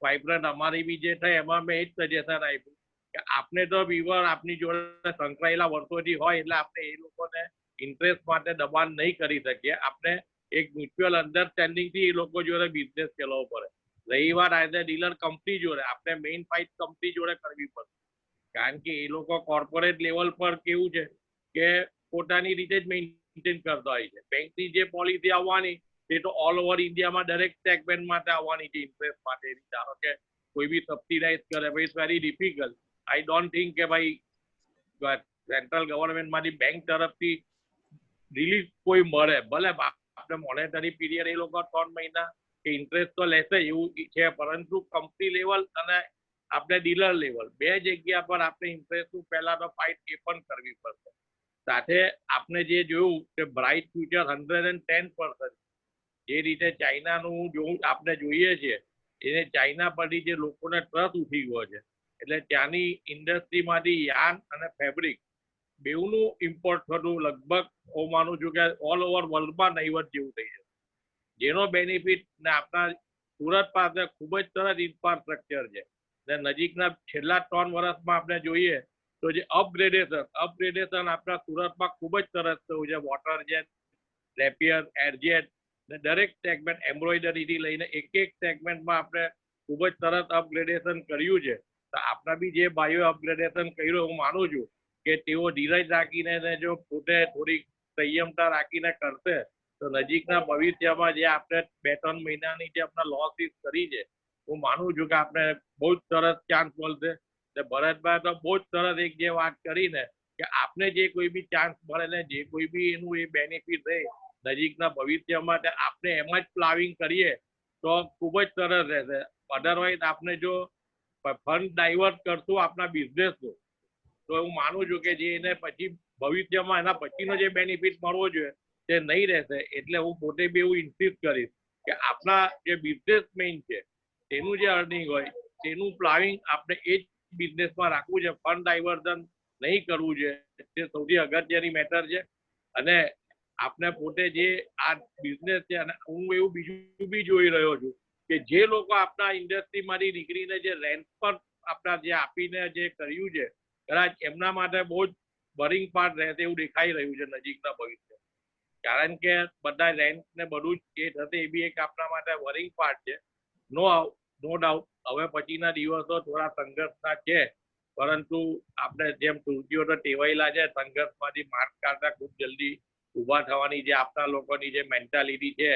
વાઇબ્રન્ટ અમારી બી જે થાય એમાં મેં એ જ સજેશન આપ્યું કે આપણે તો વ્યુઅર આપની જોડે સંકળાયેલા વર્ષોથી હોય એટલે આપણે એ લોકોને ઇન્ટરેસ્ટ માટે દબાણ નહીં કરી શકીએ. આપણે એક મ્યુચ્યુઅલ અન્ડરસ્ટેન્ડિંગથી એ લોકો જોડે બિઝનેસ ચલાવવો પડે. રહી વાત એઝ એ ડીલર કંપની જોડે, આપણે મેઇન ફાઇટ કંપની જોડે કરવી પડે. કારણ કે એ લોકો કોર્પોરેટ લેવલ પર કેવું છે કે પોતાની રીતે જ મેન્ટેન કરતા હોય છે. બેંકની જે પોલિસી આવવાની તે તો ઓલ ઓવર ઇન્ડિયામાં દરેક સેગમેન્ટ માટે આવવાની છે ઇન્ટરેસ્ટ માટે. ધારો કે કોઈ બી સબસિડાઇઝ કરે ભાઈ, it's very difficult. I don't think કે ભાઈ સેન્ટ્રલ ગવર્મેન્ટમાંથી બેંક તરફથી રિલીફ કોઈ મળે. ભલે આપણે મોનેટરી પીરિયડ એ લોકો 3 મહિના કે ઇન્ટરેસ્ટ તો લેશે એવું છે, પરંતુ કંપની લેવલ અને આપણે ડીલર લેવલ બે જગ્યા પર આપણે ઇન્ટરેસ્ટનું પહેલા તો ફાઇટ એ પણ કરવી પડશે. સાથે આપણે જે જોયું કે બ્રાઇટ ફ્યુચર 110%, જે રીતે ચાઇનાનું જોવું આપણે જોઈએ છીએ એને ચાઇના પરથી જે લોકોને ટ્રસ્ટ ઉઠી ગયો છે એટલે ત્યાંની ઇન્ડસ્ટ્રીમાંથી યાન અને ફેબ્રિક બેઉનું ઇમ્પોર્ટ થતું લગભગ હું માનું છું કે ઓલ ઓવર વર્લ્ડમાં નહીવત જેવું થઈ છે. જેનો બેનિફિટ ને આપણા સુરત પાસે ખૂબ જ સરસ ઇન્ફ્રાસ્ટ્રક્ચર છે ને નજીકના છેલ્લા 3 વર્ષમાં આપણે જોઈએ તો જે અપગ્રેડેશન આપણા સુરતમાં ખૂબ જ સરસ થયું છે. વોટર જેટ, રેપિયર, એરજેટ ને દરેક સેગમેન્ટ એમ્બ્રોઇડરીથી લઈને એક સેગમેન્ટમાં આપણે ખૂબ જ સરસ અપગ્રેડેશન કર્યું છે. તો આપણા બી જે ભાઈઓ અપગ્રેડેશન કર્યું હું માનું છું કે તેઓ ધીરજ રાખીને જો પોતે થોડીક સંયમતા રાખીને કરશે તો નજીકના ભવિષ્યમાં જે આપણે 2-3 મહિનાની જે આપણે લોસીસ કરી છે હું માનું છું કે આપણે બહુ જ સરસ ચાન્સ મળશે. ભરતભાઈ તો બહુ જ સરસ એક જે વાત કરીને કે આપણે જે કોઈ બી ચાન્સ મળે ને જે કોઈ બી એનું એ બેનિફિટ રહે નજીકના ભવિષ્ય માટે આપણે એમાં જ પ્લાવિંગ કરીએ તો ખૂબ જ સરસ રહેશે. અધરવાઇઝ આપણે જો ફંડ ડાયવર્ટ કરશું આપણા બિઝનેસનું તો હું માનું છું કે જે એને પછી ભવિષ્યમાં એના પછીનો જે બેનિફિટ મળવો જોઈએ તે નહીં રહેશે. એટલે હું પોતે બી એવું ઇન્સિસ્ટ કરીશ કે આપણા જે બિઝનેસમેન છે તેનું જે અર્નિંગ હોય તેનું પ્લાવિંગ આપણે એ જ બિઝનેસમાં રાખવું છે, ફંડ ડાયવર્ઝન નહીં કરવું છે, તે સૌથી અગત્યની મેટર છે. અને આપણે પોતે જે આ બિઝનેસ છે, અને હું એવું બીજું બી જોઈ રહ્યો છું કે જે લોકો આપણા ઇન્ડસ્ટ્રીમાંથી નીકળીને જે રેન્ટ પર આપણા જે આપીને જે કર્યું છે, કદાચ એમના માટે બહુ જ બરિંગ પાર્ટ રહેશે એવું દેખાઈ રહ્યું છે નજીકના ભવિષ્ય. કારણ કે બધા રેન્ટ ને બધું જ એ થશે, એ બી એક આપણા માટે વરિંગ પાર્ટ છે. નો ડાઉટ હવે પછીના દિવસો થોડા સંઘર્ષના છે, પરંતુ આપણે જેમ સુરતીઓ તો ટેવાયેલા છે સંઘર્ષમાંથી માર્ગ કાઢતા ખૂબ જલ્દી ઊભા થવાની જે આપણા લોકોની જે મેન્ટાલિટી છે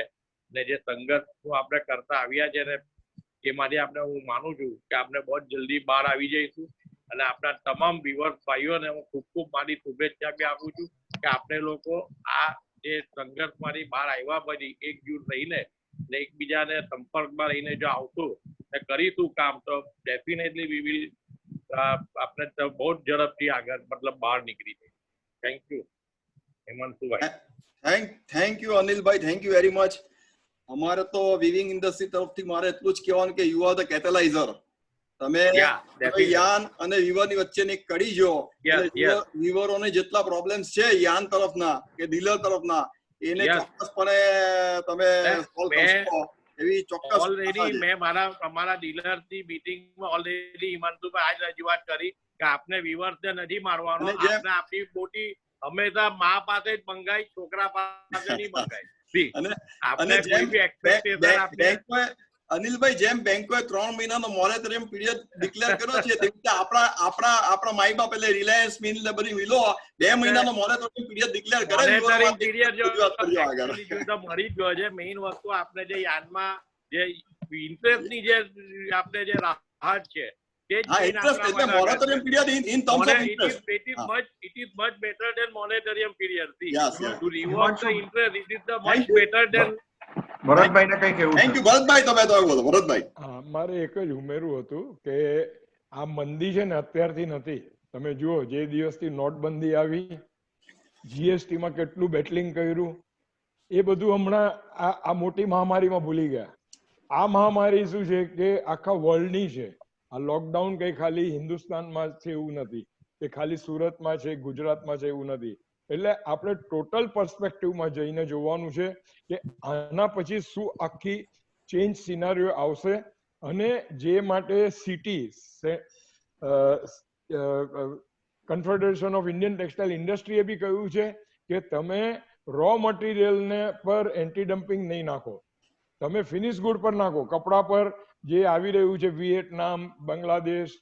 ને જે સંઘર્ષ આપણે કરતા આવ્યા છે ને એમાંથી આપણે હું માનું છું કે આપણે બહુ જ જલ્દી બહાર આવી જઈશું. અને આપણા તમામ વ્યુઅર્સ ભાઈઓને હું ખૂબ ખૂબ મારી શુભેચ્છા બી આપું છું કે આપણે લોકો આ જે સંઘર્ષમાંથી બહાર આવ્યા પછી એકજૂટ રહીને ને એકબીજાને સંપર્કમાં રહીને જો આવશું ને કરીશું કામ તો ડેફિનેટલી વી વિલ આપણે તો બહુ જ ઝડપથી આગળ મતલબ બહાર નીકળી જઈએ. Thank you Hemantubhai. Thank you Anilbhai, thank you very much. અમારે તો વિવિંગ ઇન્ડસ્ટ્રી તરફથી મારે એટલું જ કહેવાનું કે યુ આર ધ કેટેલાઇઝર. તમે યાન અને વિવરની વચ્ચેની કડી જો, વિવરોને જેટલા પ્રોબ્લેમ્સ છે યાન તરફના કે ડીલર તરફના એને ચોક્કસપણે તમે સોલ્વ કરશો એવી ચોક્કસ. ઓલરેડી મેં અમારા ડીલરથી મીટિંગમાં ઓલરેડી હિમાંશુભાઈ આજ રજૂઆત કરી કે આપને વિવર્સ નથી મારવાનો, આપણે આપણી મોટી હંમેશા મા પાસે જ મંગાઈ, છોકરા પાસે નહીં મંગાઈ. અનિલભાઈ જેમ બેંકોએ 3 મહિનાનો મોરેટોરિયમ પીરિયડ ડિક્લેર કર્યો છે તેવી રીતે આપણા માઈ બાપ એટલે રિલાયન્સ મિલ ને બધી મિલો 2 મહિનાનો મોરેટોરિયમ પીરિયડ ડિક્લેર કરે. મળી ગયો છે. મેઇન વસ્તુ આપણે જે યાનમાં જે ઇન્ટરેસ્ટની જે આપણે જે રાહત છે it is much better than moratorium period. See, to reward the interest, it is the much better than. ભરતભાઈને કઈ કહેવું? થેન્ક યુ ભરતભાઈ, તમે તો બોલો ભરતભાઈ. મારે એક જ ઉમેરવું હતું કે આ મંદી છે ને અત્યારથી નથી. તમે જુઓ જે દિવસથી નોટબંધી આવી, જીએસટી માં કેટલું બેટલિંગ કર્યું, એ બધું હમણાં આ મોટી મહામારીમાં ભૂલી ગયા. આ મહામારી શું છે કે આખા વર્લ્ડની છે. આ લોકડાઉન કઈ ખાલી હિન્દુસ્તાનમાં છે એવું નથી, કે ખાલી સુરતમાં છે, ગુજરાતમાં છે એવું નથી. એટલે આપણે ટોટલ પર્સપેક્ટિવમાં જઈને જોવાનું છે કે આના પછી શું આખી ચેન્જ સિનારીઓ આવશે. અને જે માટે CITI confederation of Indian textile ઇન્ડસ્ટ્રીએ બી કહ્યું છે કે તમે રો મટીરિયલને પર એન્ટી ડમ્પિંગ નહીં નાખો, તમે ફિનિશ ગુડ પર નાખો. કપડા પર જે આવી રહ્યું છે વિયેટનામ, બાંગ્લાદેશ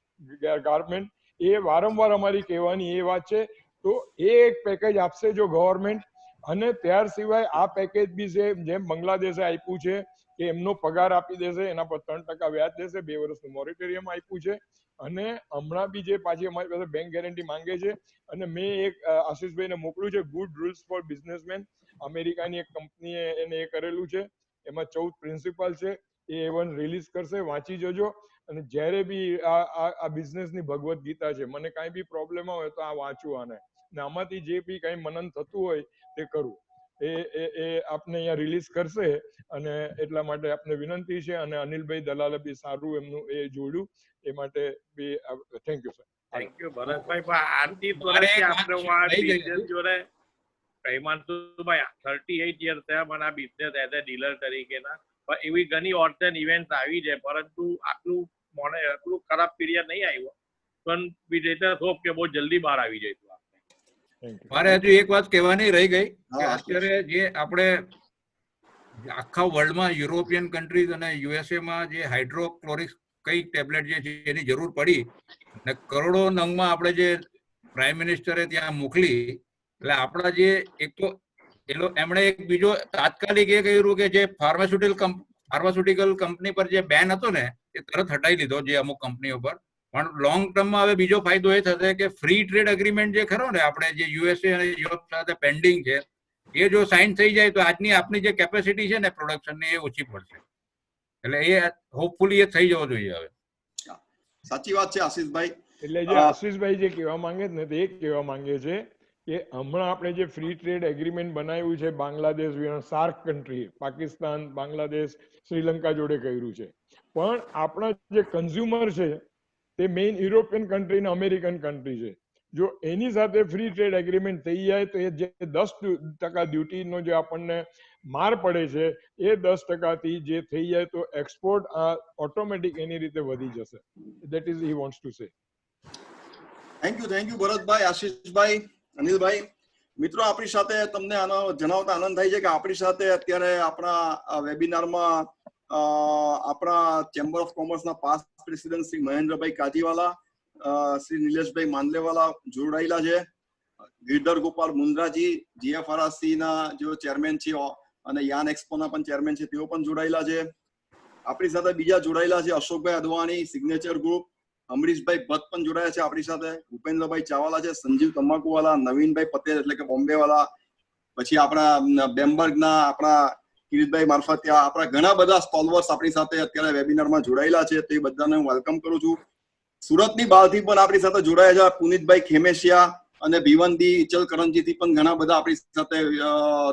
ગાર્મેન્ટ, એ વારંવાર અમારી કહેવાની એ વાત છે. તો એ એક પેકેજ આપશે જો ગવર્મેન્ટ, અને ત્યાર સિવાય આ પેકેજ બી છે જેમ બાંગ્લાદેશે આપ્યું છે કે એમનો પગાર આપી દેશે, એના પર 3% વ્યાજ દેશે, 2 વર્ષનું મોરેટોરિયમ આપ્યું છે. અને હમણાં બી જે પાછી અમારી પાસે બેંક ગેરંટી માંગે છે. અને મેં એક આશીષભાઈને મોકલ્યું છે ગુડ રૂલ્સ ફોર બિઝનેસમેન, અમેરિકાની એક કંપનીએ એને એ કરેલું છે. એમાં 14 પ્રિન્સિપલ છે, એ એવન રિલીઝ કરશે, વાંચી જજો. અને જ્યારે બી આ બિઝનેસની ભગવદ ગીતા છે, મને કાંઈ બી પ્રોબ્લેમ હોય તો આ વાંચવું, આને ને આમાંથી જે બી કઈ મનન થતું હોય તે કરવું. એ આપને અહીંયા રિલીઝ કરશે. અને એટલા માટે આપને વિનંતી છે. અને અનિલભાઈ દલાલે બી સારું એમનું એ જોડ્યું, એ માટે બી thank you sir. Thank you Bharatbhai. આરતી વર્ષથી આપણે આ બિઝનેસ જોડે હિમાંશુભાઈ 38 યર થયા મને આ બિઝનેસ એઝ અ ડીલર તરીકેના. પણ એવી ઘણી ઓર્ડર ઇવેન્ટ આવી છે, પરંતુ આટલું ખરાબ પીરિયડ નહીં આવ્યો. પણ વિથ હોપ કે બહુ જલ્દી બહાર આવી જઈશું. મારે હજુ એક વાત કહેવાની રહી ગઈ કે અત્યારે જે આપણે આખા વર્લ્ડમાં યુરોપિયન કન્ટ્રીઝ અને યુએસએ માં જે હાઇડ્રોક્લોરિક કઈ ટેબ્લેટ જે છે એની જરૂર પડી અને કરોડો નંગમાં આપણે જે પ્રાઇમ મિનિસ્ટરે ત્યાં મોકલી, એટલે આપણા જે એક તો એમણે એક બીજો તાત્કાલિક એ કહ્યું કે જે ફાર્માસ્યુટિકલ કંપની પર જે બેન હતો ને એ તરત હટાવી લીધો, જે અમુક કંપનીઓ પર. પણ લોંગ ટર્મમાં હવે બીજો ફાયદો એ થશે કે ફ્રી ટ્રેડ એગ્રીમેન્ટ જે ખરો ને આપણે જે યુએસએ અને યુરોપ સાથે પેન્ડિંગ છે, એ જો સાઇન થઈ જાય તો આજની આપણી જે કેપેસિટી છે ને પ્રોડક્શનની એ ઓછી પડશે. એટલે એ હોપફુલી એ થઈ જવો જોઈએ હવે. સાચી વાત છે આશીષભાઈ. એટલે જે આશીષભાઈ જે કહેવા માંગે છે ને તે એક કહેવા માંગે છે કે હમણાં આપણે જે ફ્રી ટ્રેડ એગ્રીમેન્ટ બનાવ્યું છે બાંગ્લાદેશ, સાર્ક કન્ટ્રી, પાકિસ્તાન, બાંગ્લાદેશ, શ્રીલંકા જોડે કર્યું છે. પણ આપણા જે કન્ઝ્યુમર છે તે મેઇન યુરોપિયન કન્ટ્રી ને અમેરિકન કન્ટ્રી છે. જો એની સાથે ફ્રી ટ્રેડ એગ્રીમેન્ટ થઈ જાય તો એ જે 10% ડ્યુટીનો જે આપણને માર પડે છે એ 10%થી જે થઈ જાય તો એક્સપોર્ટ ઓટોમેટિક એની રીતે વધી જશે. That is he wants to say. Thank you Bharatbhai, Ashishbhai, Anilbhai. મિત્રો, આપણી સાથે તમને આનો જણાવતા આનંદ થાય છે કે આપણી સાથે અત્યારે આપણા વેબિનારમાં આપણા ચેમ્બર ઓફ કોમર્સના પાસ્ટ પ્રેસિડેન્ટ શ્રી મહેન્દ્રભાઈ કાજીવાલા, શ્રી નિલેશભાઈ માંદલેવાલા જોડાયેલા છે. ગિરધર ગોપાલ મુંદ્રાજી જીએફઆરસી ના જેઓ ચેરમેન છે અને યાન એક્સપોના પણ ચેરમેન છે, તેઓ પણ જોડાયેલા છે. આપણી સાથે બીજા જોડાયેલા છે અશોકભાઈ અદવાણી, સિગ્નેચર ગ્રુપ, અમરીશભાઈ ભટ્ટ પણ જોડાયા છે આપણી સાથે, ભૂપેન્દ્રભાઈ ચાવાલા છે, સંજીવ તમાકુવાલા, નવીનભાઈ પટેલ એટલે કે બોમ્બે વાળા, પછી આપણા બેમ્બર્ગના આપણા કિરીટભાઈ મારફતિયા, આપણા ઘણા બધા સ્ટોલવર્સ આપણી સાથે અત્યારે વેબિનારમાં જોડાયેલા છે, તે બધાને હું વેલકમ કરું છું. સુરતની બહારથી પણ આપણી સાથે જોડાયા છે પુનિતભાઈ ખેમેશિયા અને ભીવંદી ઇચલકરંજીથી પણ ઘણા બધા આપણી સાથે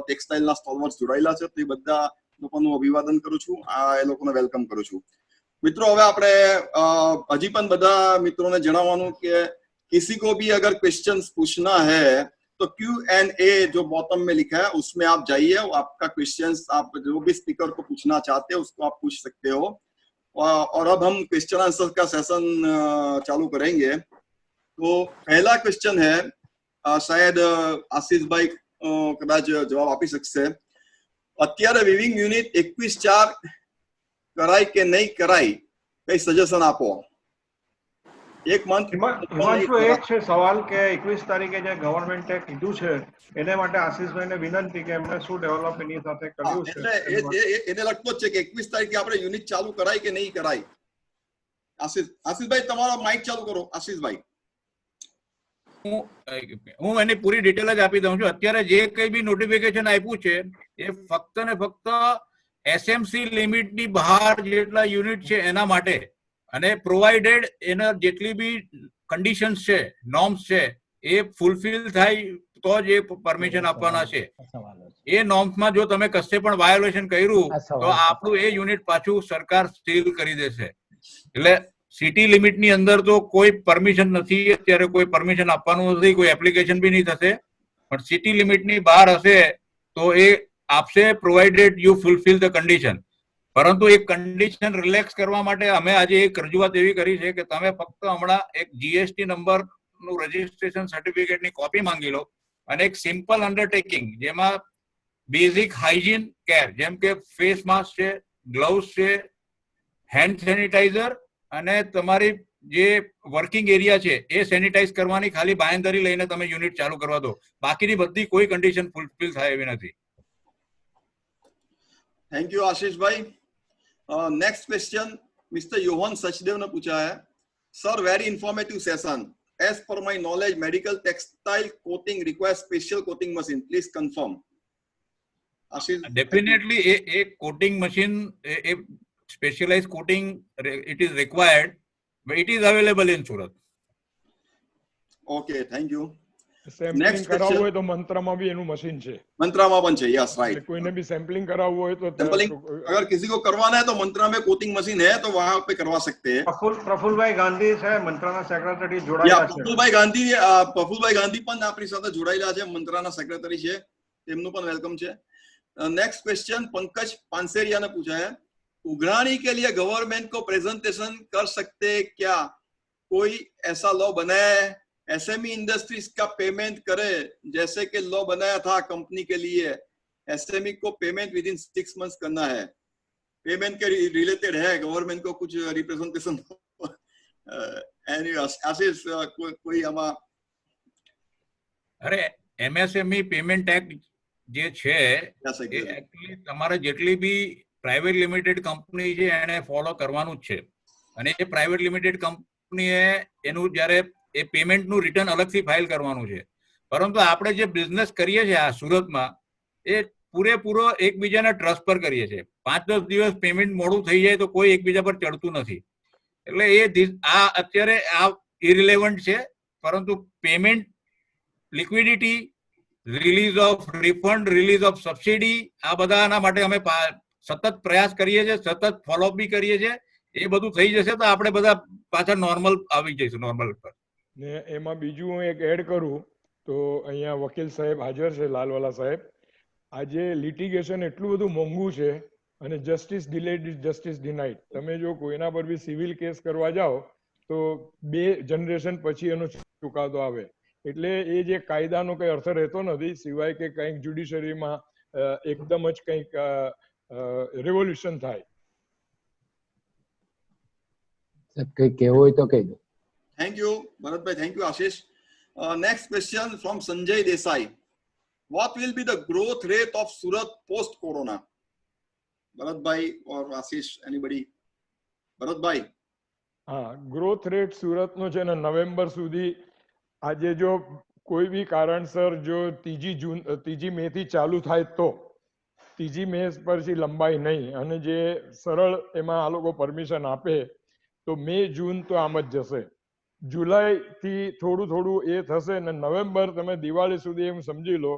ટેક્સટાઇલના સ્ટોલવર્સ જોડાયેલા છે, તો એ બધા લોકોનું અભિવાદન કરું છું, એ લોકોને વેલકમ કરું છું. મિત્રો, હવે આપણે હજી પણ બધા મિત્રોને જણાવવાનું કે किसी को भी अगर क्वेश्चंस पूछना है तो Q&A जो बॉटम में लिखा है उसमें आप जाइए, आपका क्वेश्चंस आप जो भी स्पीकर को पूछना चाहते हैं उसको आप पूछ सकते हो. और अब हम क्वेश्चन आंसर का सेशन चालू करेंगे. तो पहला क्वेश्चन है, शायद आशीषભાઈ કદાચ જવાબ આપી શકશે. અત્યારે વિવિંગ યુનિટ 21/4 કરાય કે નહીં કરાય, કઈ સજેશન આપો. એક મંથ હિમાંશુ, એક છે સવાલ કે 21 તારીખે જે ગવર્મેન્ટે કીધું છે એને માટે આશીષભાઈને વિનંતી કે એમણે શું ડેવલપ એની સાથે કર્યું છે, એટલે એને લગતો જ છે કે 21 તારીખે આપણે યુનિટ ચાલુ કરાય કે નહીં કરાય. આશીષભાઈ, તમારો માઇક ચાલુ કરો. આશીષભાઈ, હું એની પૂરી ડિટેલ જ આપી દઉં છું. અત્યારે જે કઈ બી નોટિફિકેશન આપ્યું છે એ ફક્ત ને ફક્ત એસએમસી લિમિટની બહાર જેટલા યુનિટ છે એના માટે, અને પ્રોવાઇડેડ એના જેટલી બી કન્ડિશન્સ છે, નોર્મ્સ છે, એ ફૂલફિલ થાય તો જ એ પરમિશન આપવાના છે. એ નોર્મ્સમાં જો તમે કશે પણ વાયોલેશન કર્યું તો આપણું એ યુનિટ પાછું સરકાર સીલ કરી દેશે. એટલે સિટી લિમિટની અંદર તો કોઈ પરમિશન નથી, અત્યારે કોઈ પરમિશન આપવાનું નથી, કોઈ એપ્લિકેશન બી નહીં થશે. પણ સિટી લિમિટની બહાર હશે તો એ આપશે, provided you fulfil the condition. પરંતુ એક કન્ડિશન રિલેક્સ કરવા માટે અમે આજે એક રજૂઆત એવી કરી છે કે તમે ફક્ત હમણાં એક જીએસટી નંબરનું રજીસ્ટ્રેશન સર્ટિફિકેટની કોપી માંગી લો અને એક સિમ્પલ અંડરટેકિંગ જેમાં બેઝિક હાઇજીન કેર જેમ કે ફેસ માસ્ક છે, ગ્લવ્સ છે, હેન્ડ સેનિટાઈઝર અને તમારી જે વર્કિંગ એરિયા છે એ સેનિટાઈઝ કરવાની ખાલી બાંયધરી લઈને તમે યુનિટ ચાલુ કરવા દો. બાકીની બધી કોઈ કન્ડિશન ફૂલફિલ થાય એવી નથી. Thank you Ashishbhai. Next question mister Yohan Sachdev ने पूछा है, sir very informative session, as per my knowledge medical textile coating requires special coating machine, please confirm. Ashish, definitely a coating machine, a specialised coating it is required, but it is available in Surat. Okay, thank you. સેમ્પલિંગ કરાવવું હોય તો મંત્રામાં બી એનું machine છે. મંત્રામાં પણ છે, yes રાइट. કોઈને બી sampling કરાવવું હોય તો सैंपलिंग अगर किसी को करवाना है तो मंत्रा में कोटिंग मशीन है तो वहां पे करवा सकते हैं. પ્રફુલભાઈ ગાંધી છે મંત્રાના સેક્રેટરી या જોડાયા છે. પ્રફુલભાઈ ગાંધી પણ આપણી સાથે જોડાયેલા છે, મંત્રાના સેક્રેટરી છે, તેમનું પણ વેલકમ છે. नेक्स्ट क्वेश्चन पंकज पानसेरिया ने पूछा है, उघराणी के लिए गवर्नमेंट को प्रेजेंटेशन कर सकते हैं क्या? कोई ऐसा लॉ बनाया है एसएमई इंडस्ट्रीज का पेमेंट करे, जैसे कि लॉ बनाया था कंपनी के लिए, एसएमई को पेमेंट विद इन 6 months करना है. पेमेंट के रिलेटेड है गवर्नमेंट को कुछ रिप्रेजेंटेशन. आशीष, कोई आमा? અરે એમએસએમઈ પેમેન્ટ એક્ટ જે છે એ એકચ્યુઅલી તમારે જેટલી બી પ્રાઇવેટ લિમિટેડ કંપની છે એને ફોલો કરવાનું જ છે. અને એ પ્રાઇવેટ લિમિટેડ કંપનીએ એનું જ્યારે એ પેમેન્ટનું રિટર્ન અલગથી ફાઇલ કરવાનું છે. પરંતુ આપણે જે બિઝનેસ કરીએ છીએ આ સુરતમાં એ પૂરેપૂરો એકબીજાના ટ્રસ્ટ પર કરીએ છીએ. 5-10 દિવસ પેમેન્ટ મોડું થઈ જાય તો કોઈ એકબીજા પર ચડતું નથી. એટલે એ આ અત્યારે આ ઇરિલેવન્ટ છે. પરંતુ payment, liquidity, release of refund, release of subsidy, આ બધાના માટે અમે સતત પ્રયાસ કરીએ છીએ, સતત ફોલોઅપ બી કરીએ છીએ. એ બધું થઈ જશે તો આપણે બધા પાછા નોર્મલ આવી જઈશું, નોર્મલ પર. ને એમાં બીજું હું એક એડ કરું તો અહીંયા વકીલ સાહેબ હાજર છે, લાલવાલા સાહેબ. આજે લિટિગેશન એટલું બધું મોંઘું છે અને justice delayed is justice denied. તમે જો કોઈના પર બી સિવિલ કેસ કરવા જાઓ તો 2 જનરેશન પછી એનો ચુકાદો આવે. એટલે એ જે કાયદાનો કઈ અર્થ રહેતો નથી, સિવાય કે કંઈક જ્યુડિશરીમાં એકદમ જ કંઈક રેવોલ્યુશન થાય. કઈ કહેવું હોય તો કહી દો. Thank you, Bharatbhai. Thank you, Ashish. Next question from Sanjay Desai. What will be the growth rate of Surat post-corona? Bharatbhai or Ashish, anybody? Bharatbhai. હા, ગ્રોથ રેટ સુરતનો છે ને નવેમ્બર સુધી, આજે જો કોઈ બી કારણસર જો 3 મે થી ચાલુ થાય તો 3 મે પછી લંબાઈ નહીં, અને જે સરળ એમાં આ લોકો પરમિશન આપે તો મે જૂન તો આમ જ જશે. જુલાઈ થી થોડું થોડું એ થશે ને નવેમ્બર તમે દિવાળી સુધી એમ સમજી લો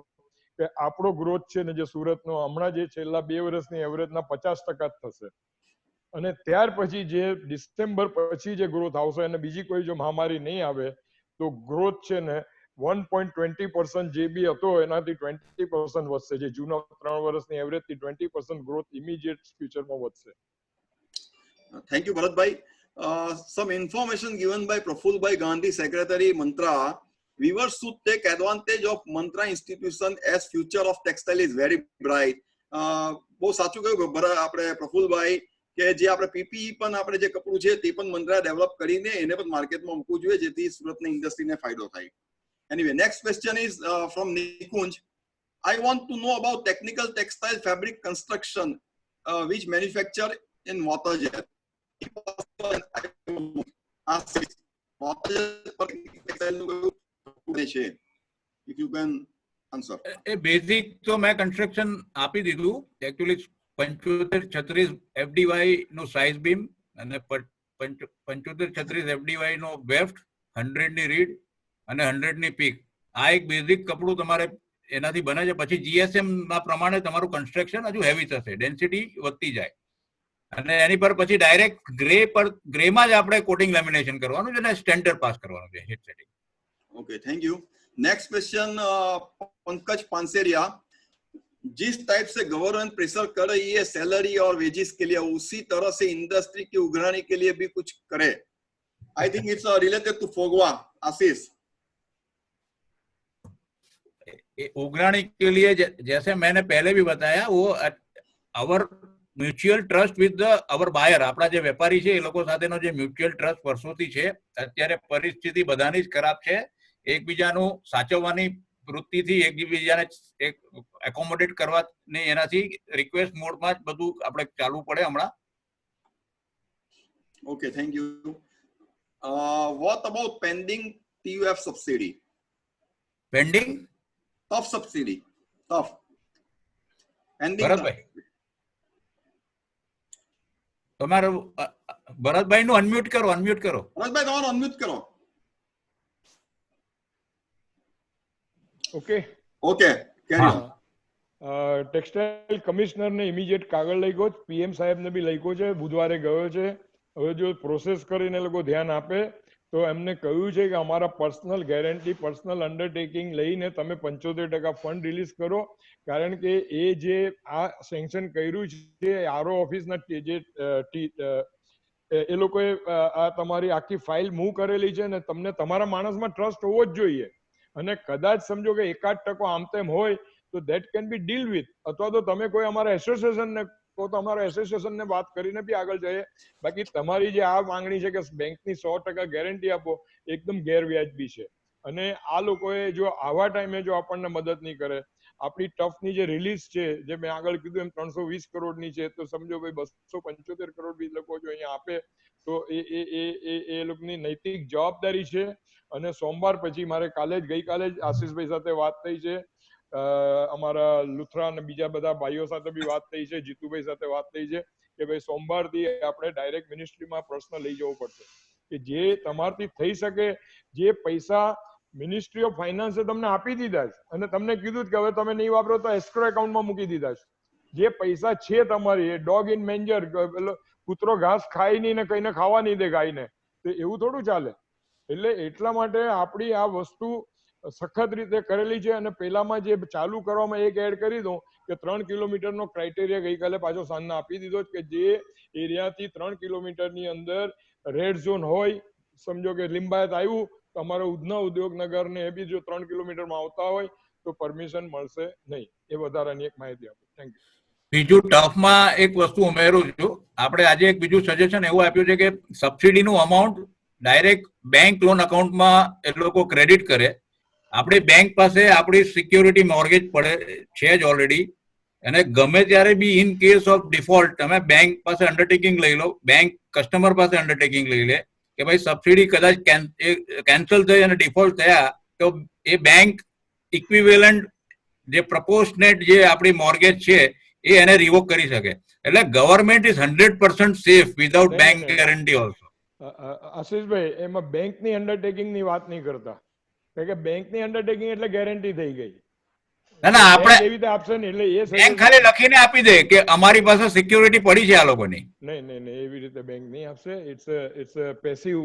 કે આપણો ગ્રોથ છે ને જે સુરતનો હમણાં જે છેલ્લા 2 વર્ષની એવરેજના 50% જ થશે. અને ત્યાર પછી જે ડિસેમ્બર પછી જે ગ્રોથ આવશે અને બીજી કોઈ જો મહામારી નહીં આવે તો ગ્રોથ છે ને 1.20% જે બી હતો એનાથી 20% વધશે. જે જૂના 3 વર્ષની એવરેજ થી 20% ગ્રોથ ઇમિડિયેટ ફ્યુચરમાં વધશે. Thank you, Bharatbhai. Some information given by Prafulbhai Gandhi, Secretary Mantra. Viewers should take advantage of Mantra institution as future of textile is very bright. બહુ સાચું કહ્યું આપણે પ્રફુલભાઈ કે જે આપણે પીપીઈ પણ આપણે જે કપડું છે તે પણ મંત્રા ડેવલપ કરીને એને પણ માર્કેટમાં મૂકવું જોઈએ જેથી સુરતની ઇન્ડસ્ટ્રીને ફાયદો થાય. Anyway, next question is from Nikunj. I want to know about technical textile fabric construction which manufacture in Waterjet. If you can answer. A basic તો મેં કન્સ્ટ્રક્શન આપી દીધું. એકચ્યુઅલી 75-36 FDY નો સાઇઝ બીમ અને 75-36 FDY નો વેફ્ટ, 100 ની read અને 100 ની peak. આ એક બેઝિક કપડું તમારે એનાથી બને છે. પછી GSM ના પ્રમાણે તમારું કન્સ્ટ્રક્શન હજુ હેવી થશે, ડેન્સિટી વધતી જાય અને એની પર પછી ડાયરેક્ટ ગ્રેમાં જ આપણે કોટિંગ લેમિનેશન કરવાનું છે અને સ્ટેન્ડર્ડ પાસ કરવાનું છે heat setting. Okay, thank you. Next question, Pankaj Panseriya. जिस टाइप से गवर्नमेंट प्रेशर कर रही है सैलरी और वेजेस के लिए, उसी तरह से इंडस्ट्री की उघराणी के लिए भी कुछ करे. I think it's related to Fogwa. आशीष. उघराणी के लिए जैसे मैंने पहले भी बताया, वो अवर મ્યુચ્યુઅલ ટ્રસ્ટ વિથ અવર બાયર, આપણા જે વેપારી છે એ લોકો સાથેનો જે મ્યુચ્યુઅલ ટ્રસ્ટ વર્ષોથી છે. અત્યારે પરિસ્થિતિ બધાની જ ખરાબ છે. એકબીજાનું સાચવવાની વૃત્તિથી એકબીજાને એકોમોડેટ કરવાની એનાથી રિક્વેસ્ટ મોડમાં જ બધું આપણે ચાલવું પડે હમણાં. Okay, thank you. What about pending TUF subsidy? Pending TUF subsidy. TUF. Pending. Bharatbhai, તમારું ભરતભાઈ નું અનમ્યુટ કરો. ભરતભાઈ તમારું અનમ્યુટ કરો. Okay, carry on. ટેક્સટાઇલ કમિશનરને ઇમિડિયેટ કાગળ લખ્યો, PM સાહેબને બી લખ્યો છે, બુધવારે ગયો છે. હવે જો પ્રોસેસ કરીને લોકો ધ્યાન આપે તો એમને કહ્યું છે કે અમારા પર્સનલ ગેરંટી, પર્સનલ અંડરટેકિંગ લઈને તમે 75% ફંડ રિલીઝ કરો. કારણ કે એ જે આ સેન્કશન કર્યું છે આરઓ ઓફિસના જે એ લોકોએ આ તમારી આખી ફાઇલ મૂવ કરેલી છે ને તમને તમારા માણસમાં ટ્રસ્ટ હોવો જ જોઈએ. અને કદાચ સમજો કે 1-8% આમ તેમ હોય તો that can be deal with, અથવા તો તમે કોઈ અમારા એસોસિએશનને કહો તો અમારા એસોસિએશનને વાત કરીને બી આગળ જઈએ. બાકી તમારી જે આ માંગણી છે કે બેંકની 100% ગેરંટી આપો, એકદમ ગેરવ્યાજબી છે. અને આ લોકોએ જો આવા ટાઈમે જો આપણને મદદ નહીં કરે, આપણી ટફની જે રિલીઝ છે જે મેં આગળ કીધું એમ 320 કરોડની છે, તો સમજો ભાઈ 275 કરોડ બી લોકો જો અહીંયા આપે તો એ લોકોની નૈતિક જવાબદારી છે. અને સોમવાર પછી મારે ગઈકાલે જ આશીષભાઈ સાથે વાત થઈ છે, અમારા લુથરા અને બીજા બધા ભાઈઓ સાથે બી વાત થઈ છે, જીતુભાઈ સાથે વાત થઈ છે કે ભાઈ સોમવારથી આપણે ડાયરેક્ટ મિનિસ્ટ્રીમાં પ્રશ્ન લઈ જવો પડશે કે જે તમારથી થઈ શકે, જે પૈસા મિનિસ્ટ્રી ઓફ ફાઇનાન્સે તમને આપી દીધા છે અને તમને કીધું કે હવે તમે નહીં વાપરો તો એસ્ક્રો એકાઉન્ટમાં મૂકી દીધા છે. જે પૈસા છે તમારી, એ ડોગ ઇન મેન્જર, કૂતરો ઘાસ ખાય નહીં ને કઈને ખાવા નહીં દે ગાયને, તો એવું થોડું ચાલે. એટલે એટલા માટે આપણી આ વસ્તુ સખત રીતે કરેલી છે. અને પેલામાં જે ચાલુ કરવામાં એક એડ કરી દઉં કે 3 કિલોમીટરનો ક્રાઇટેરિયા ગઈકાલે પાછો સાંજના આપી દીધો કે જે એરિયાથી 3 કિલોમીટરની અંદર રેડ ઝોન હોય, સમજો કે લિંબાયત આવ્યું તો અમારો ઉધના ઉદ્યોગનગરને એ બી જો 3 કિલોમીટરમાં આવતા હોય તો પરમિશન મળશે નહીં. એ વધારાની એક માહિતી આપો. Thank you. બીજું ટફમાં એક વસ્તુ ઉમેરું છું. આપણે આજે એક બીજું સજેશન એવું આપ્યું છે કે સબસિડીનું અમાઉન્ટ ડાયરેક્ટ બેંક લોન અકાઉન્ટમાં એ લોકો ક્રેડિટ કરે. આપણી બેંક પાસે આપણી સિક્યોરિટી મોર્ગેજ પડે છે જ ઓલરેડી, અને ગમે ત્યારે બી ઇન કેસ ઓફ ડિફોલ્ટ તમે બેંક પાસે અંડરટેકિંગ લઈ લો, બેંક કસ્ટમર પાસે અંડરટેકિંગ લઈ લે કે ભાઈ સબસિડી કદાચ કેન્સલ થઈ અને ડિફોલ્ટ થયા તો એ બેંક ઇક્વિવેલન્ટ જે પ્રપોર્શનેટ જે આપણી મોર્ગેજ છે એ એને રિવોક કરી શકે. એટલે government is 100% safe without bank guarantee also. Ashishbhai, એમાં બેંકની અંડરટેકિંગની વાત નહીં કરતા, કારણ કે બેંકની અંડરટેકિંગ એટલે ગેરંટી થઈ ગઈ. ના ના, આપણે એવી રીતે આપશે ને એટલે એ બેંક ખાલી લખીને આપી દે કે અમારી પાસે સિક્યોરિટી પડી છે આ લોકોની. નહીં, એવી રીતે બેંક નહીં આપશે. It's passive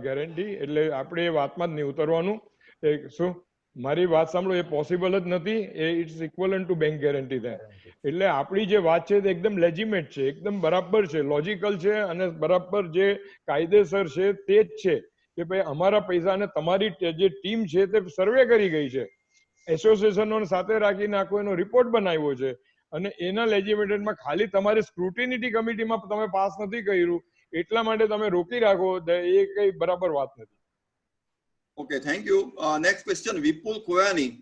guarantee. એટલે આપણે એ વાતમાં જ નહીં ઉતરવાનું. શું મારી વાત સાંભળો, એ પોસિબલ જ નથી. એ it's equivalent to bank guarantee થાય. એટલે આપણી જે વાત છે તે એકદમ લેજિમેટ છે, એકદમ બરાબર છે, લોજિકલ છે, અને બરાબર જે કાયદેસર છે તે જ છે કે ભાઈ અમારા પૈસા અને તમારી જે ટીમ છે તે સર્વે કરી ગઈ છે, એસોસિએશનો સાથે રાખીને આખો એનો રિપોર્ટ બનાવ્યો છે, અને એના લેજિમેટેડમાં ખાલી તમારી સ્ક્રુટિનિટી કમિટીમાં તમે પાસ નથી કર્યું એટલા માટે તમે રોકી રાખો, એ કઈ બરાબર વાત નથી. Okay, thank you. Next question Vipul Khoyani.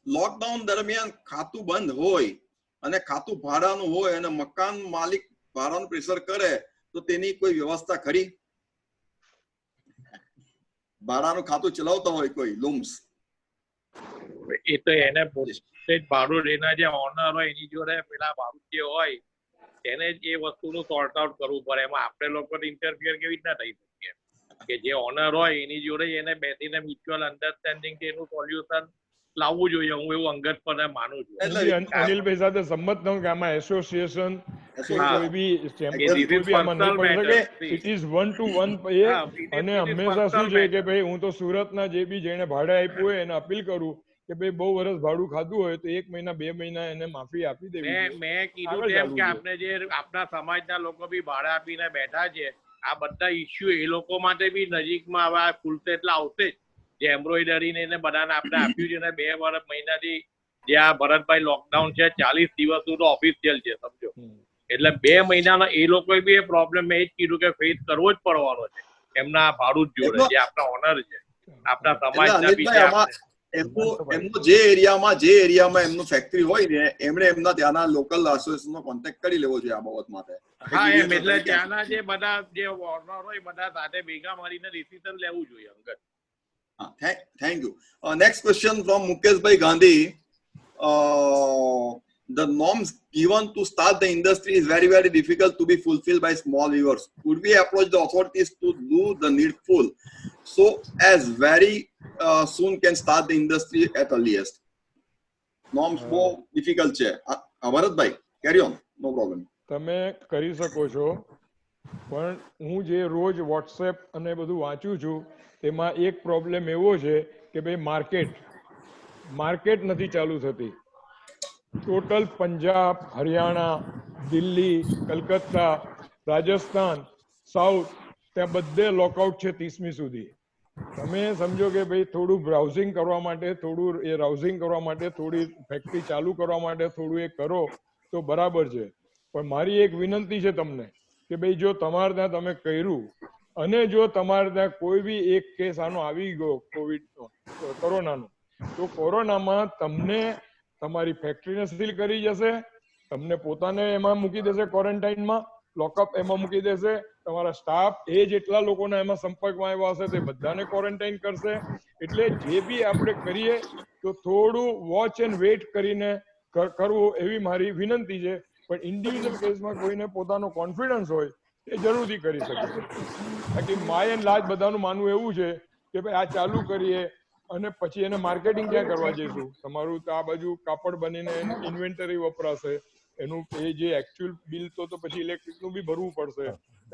Lockdown દરમિયાન ખાતું બંધ હોય અને ખાતું ભાડાનું હોય અને મકાન માલિક ભાડાનું પ્રેશર કરે તો તેની કોઈ વ્યવસ્થા ખરી? ભાડાનું ખાતું ચલાવતા હોય કોઈ લૂમ્સ, એ તો એને પોતે જ ભાડું એના જે ઓનર હોય એની જોડે પેલા ભાડું જે હોય એને જ એ વસ્તુનું સોર્ટ આઉટ કરવું પડે. એમાં આપણે લોકો ઇન્ટરફિયર કેવી રીતના થઈ શકીએ કે જે ઓનર હોય એની જોડે એને બેસીને મ્યુચ્યુઅલ અન્ડરસ્ટેન્ડિંગ થી એનું સોલ્યુશન લાવવું જોઈએ. હું એવું અંગતપણે માનું છું. અનિલભાઈ સાથે સંમત થઉં કે આમાં એસોસિએશન કોઈ બી કોઈ બી આમાં નહીં પડી શકે. It is 1 to 1. અને હંમેશા શું છે કે ભાઈ હું તો સુરતના જે બી જેને ભાડે આપ્યું હોય એને અપીલ કરું કે ભાઈ બહુ વર્ષ ભાડું ખાધું હોય તો 1 મહિના 2 મહિના એને માફી આપી દેવી. મેં કીધું તેમ કે આપણે જે આપણા સમાજના લોકો બી ભાડા આપીને બેઠા છે, આ બધા ઇસ્યુ એ લોકો માટે બી નજીકમાં હવે ખુલશે એટલે આવશે જ. જે એમ્બ્રોઇડરી ને એને બધાને આપણે આપ્યું છે ને 2 મહિનાથી જે આ ભરતભાઈ લોકડાઉન છે 40 દિવસનું ઓફિશિયલ છે સમજો, એટલે 2 મહિનાનો એ લોકોએ બી એ પ્રોબ્લેમ મેં એ જ કીધું કે ફેસ કરવો જ પડવાનો છે એમના ભાડું જ જોડે, જે આપણા ઓનર છે, આપણા સમાજના બી એમનું જે એરિયામાં એમનું ફેક્ટરી હોય ને એમણે એમના ત્યાંના લોકલ એસોસિએશનનો કોન્ટેક્ટ કરી લેવો જોઈએ આ બાબત માટે. હા, એમ એટલે ત્યાંના જે બધા જે ઓનર હોય બધા સાથે ભેગા મળીને ડિસિઝન લેવું જોઈએ અંગત. Thank you. Next question from Mukeshbhai Gandhi. The norms given to start the industry is very, very difficult to be fulfilled by small weavers. Could we approach the authorities to do the needful so as very soon can start the industry at earliest? Norms બહુ difficult છે. Bharatbhai, carry on. No problem. તમે કરી શકો છો, પણ હું જે રોજ વોટ્સએપ અને બધું વાંચું છું તેમાં એક પ્રોબ્લેમ એવો છે કે ભાઈ માર્કેટ નથી ચાલુ થતી. ટોટલ પંજાબ, હરિયાણા, દિલ્હી, કલકત્તા, રાજસ્થાન, સાઉથ ત્યાં બધે લોકઆઉટ છે 30મી સુધી. તમે સમજો કે ભાઈ થોડું બ્રાઉઝિંગ કરવા માટે, થોડી ફેક્ટરી ચાલુ કરવા માટે થોડું એ કરો તો બરાબર છે. પણ મારી એક વિનંતી છે તમને કે ભાઈ જો તમારે ત્યાં તમે કર્યું અને જો તમારે ત્યાં કોઈ બી એક કેસ આનો આવી ગયો કોરોનાનો, તો કોરોનામાં તમને તમારી ફેક્ટરીને સીલ કરી જશે, તમને પોતાને એમાં મૂકી દેશે ક્વોરન્ટાઇનમાં, લોકઅપ એમાં મૂકી દેશે, તમારા સ્ટાફ એ જેટલા લોકોના એમાં સંપર્કમાં આવ્યા હશે તે બધાને ક્વોરન્ટાઇન કરશે. એટલે જે બી આપણે કરીએ તો થોડું વોચ એન્ડ વેઇટ કરીને કરવું એવી મારી વિનંતી છે. પણ ઇન્ડિવિજ્યુઅલ કેસમાં કોઈને પોતાનો કોન્ફિડન્સ હોય એ જરૂરથી કરી શકે. બાકી માય એન્ડ લાર્જ બધાનું માનવું એવું છે કે ભાઈ આ ચાલુ કરીએ અને પછી એને માર્કેટિંગ ક્યાં કરવા જઈશું? તમારું તો આ બાજુ કાપડ બનીને ઇન્વેન્ટરી વપરાશે, એનું એ જે એકચ્યુઅલ બિલ તો પછી ઇલેક્ટ્રિકનું બી ભરવું પડશે,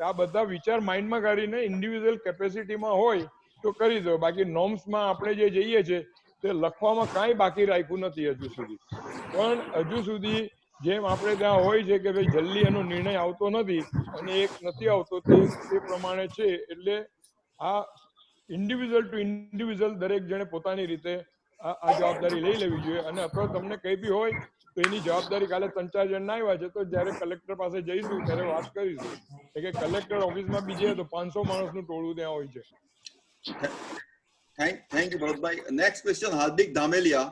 આ બધા વિચાર માઇન્ડમાં કાઢીને ઇન્ડિવિજ્યુઅલ કેપેસિટીમાં હોય તો કરી દો. બાકી નોર્મ્સમાં આપણે જે જઈએ છે તે લખવામાં કાંઈ બાકી રાખ્યું નથી હજુ સુધી. પણ હજુ સુધી જેમ આપણે ત્યાં હોય છે કે ભાઈ જલ્દી એનો નિર્ણય આવતો નથી અને એક નથી આવતો તે પ્રમાણે છે. એટલે આ ઇન્ડિવિજ્યુઅલ ટુ ઇન્ડિવિજ્યુઅલ દરેક જણે પોતાની રીતે આ જવાબદારી લઈ લેવી જોઈએ. અને અથવા તમને કંઈ બી હોય તો એની જવાબદારી કાલે 3-4 જણ ના આવ્યા છે તો જ્યારે કલેક્ટર પાસે જઈશું ત્યારે વાત કરીશું કે કલેક્ટર ઓફિસમાં બી જઈએ તો 500 માણસનું ટોળું ત્યાં હોય છે. Thank you, Bharatbhai. Next question, Hardik Dhamelia.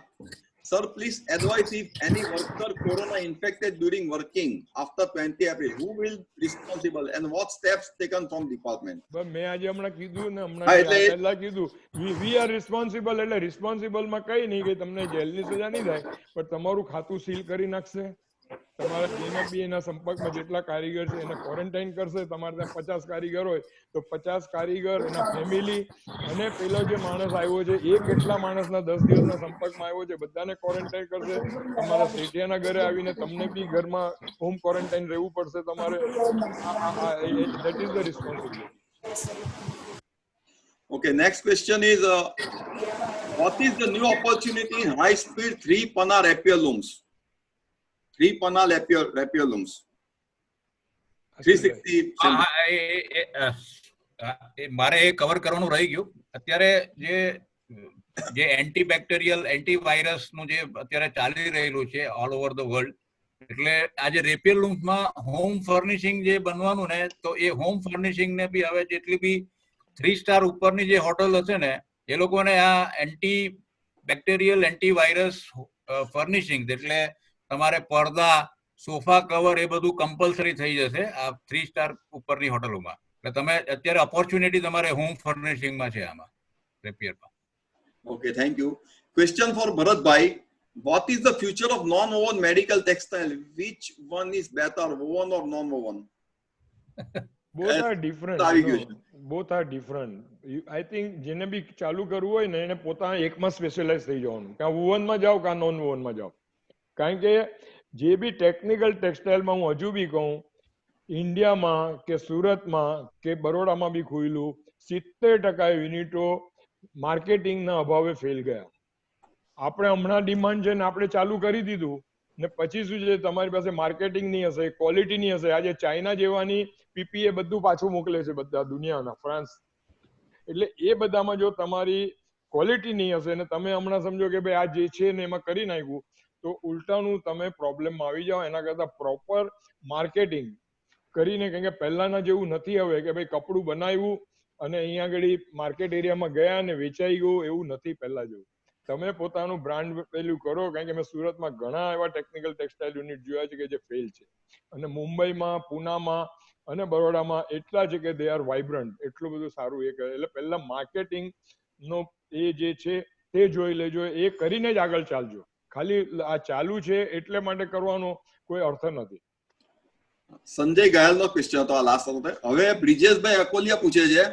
Sir, please advise if any worker corona infected during working after 20 April, who will responsible and what steps taken from department? બસ મેં આજે હમણાં કીધું ને હા, એટલે પહેલા કીધું વી આર રિસ્પોન્સિબલ. એટલે રિસ્પોન્સિબલમાં કઈ નહીં કે તમને જેલની સજા નહીં થાય પણ તમારું ખાતું સીલ કરી નાખશે. તમારા જેને બી એના સંપર્કમાં જેટલા કારીગર છે એને ક્વોરન્ટાઇન કરશે. તમારે ત્યાં 50 કારીગર હોય તો 50 કારીગર, એના ફેમિલી અને પેલો જે માણસ આવ્યો છે એ કેટલા માણસના 10 દિવસના સંપર્કમાં આવ્યો છે બધાને ક્વોરન્ટાઇન કરશે. તમારા શેઠિયાના ઘરે આવીને તમને બી ઘરમાં હોમ ક્વોરન્ટાઇન રહેવું પડશે તમારે. That is the responsibility. Okay, next question is, what is the new opportunity in high-speed 3-panna rapier looms? 3-panna rapier looms. 360. મારે એ કવર કરવાનું રહી ગયું. અત્યારે જે એન્ટીબેક્ટેરિયલ એન્ટીવાયરસનું જે અત્યારે ચાલી રહેલું છે ઓલ ઓવર ધ વર્લ્ડ, એટલે આજે રેપિયર લૂમ્સમાં હોમ ફર્નિશિંગ જે બનવાનું ને તો એ હોમ ફર્નિશિંગ ને બી હવે જેટલી બી 3 સ્ટાર ઉપરની જે હોટલ હશે ને એ લોકોને આ એન્ટી બેક્ટેરિયલ એન્ટીવાયરસ ફર્નિશિંગ એટલે તમારે પડદા, સોફા કવર એ બધું કમ્પલસરી થઈ જશે આ 3 સ્ટાર ઉપરની હોટલોમાં. એટલે તમે અત્યારે ઓપોર્ચ્યુનિટી તમારે હોમ ફર્નિશિંગમાં છે આમાં રેપિયરમાં. Okay, thank you. Question for Bharatbhai. What is the future of non-woven medical textile? Which one is better, woven or non-woven? Both are different. Both are different. I think જેને બી ચાલુ કરવું હોય ને એને પોતાના એકમાં સ્પેશિયલાઇઝ થઈ જવાનું. કાં વોવનમાં જાઓ કાં નોન વોવનમાં જાઓ. કારણ કે જે બી ટેકનિકલ ટેક્સટાઇલમાં હું હજુ બી કહું, ઇન્ડિયામાં કે સુરતમાં કે બરોડામાં બી ખુલ્યું 70% યુનિટો માર્કેટિંગના અભાવે ફેલ ગયા. આપણે હમણાં ડિમાન્ડ છે ને આપણે ચાલુ કરી દીધું ને પછી શું છે તમારી પાસે માર્કેટિંગ નહીં હશે, ક્વોલિટી નહીં હશે. આજે ચાઇના જેવાની પીપીએ બધું પાછું મોકલે છે બધા દુનિયાના, ફ્રાન્સ. એટલે એ બધામાં જો તમારી ક્વોલિટી નહીં હશે ને તમે હમણાં સમજો કે ભાઈ આ જે છે ને એમાં કરી નાખ્યું તો ઉલટાનું તમે પ્રોબ્લેમમાં આવી જાઓ. એના કરતાં પ્રોપર માર્કેટિંગ કરીને, કારણ કે પહેલાના જેવું નથી હવે કે ભાઈ કપડું બનાવ્યું અને અહીંયા આગળ માર્કેટ એરિયામાં ગયા અને વેચાઈ ગયું, એવું નથી પહેલા જેવું. તમે પોતાનું બ્રાન્ડ વેલ્યુ કરો. કારણ કે મેં સુરતમાં ઘણા એવા ટેકનિકલ ટેક્સટાઇલ યુનિટ જોયા છે કે જે ફેલ છે અને મુંબઈમાં, પુનામાં અને બરોડામાં એટલા છે કે દે આર વાઇબ્રન્ટ. એટલું બધું સારું એ કરે. એટલે પહેલા માર્કેટિંગ નો એ જે છે તે જોઈ લેજો, એ કરીને જ આગળ ચાલજો. ખાલી આ ચાલુ છે એટલે માટે કરવાનો કોઈ અર્થ નથી. સંજય ગયાલનો ક્વેશ્ચન હતો આ લાસ્ટ હતો. હવે બ્રિજેશભાઈ અકોલિયા પૂછે છે,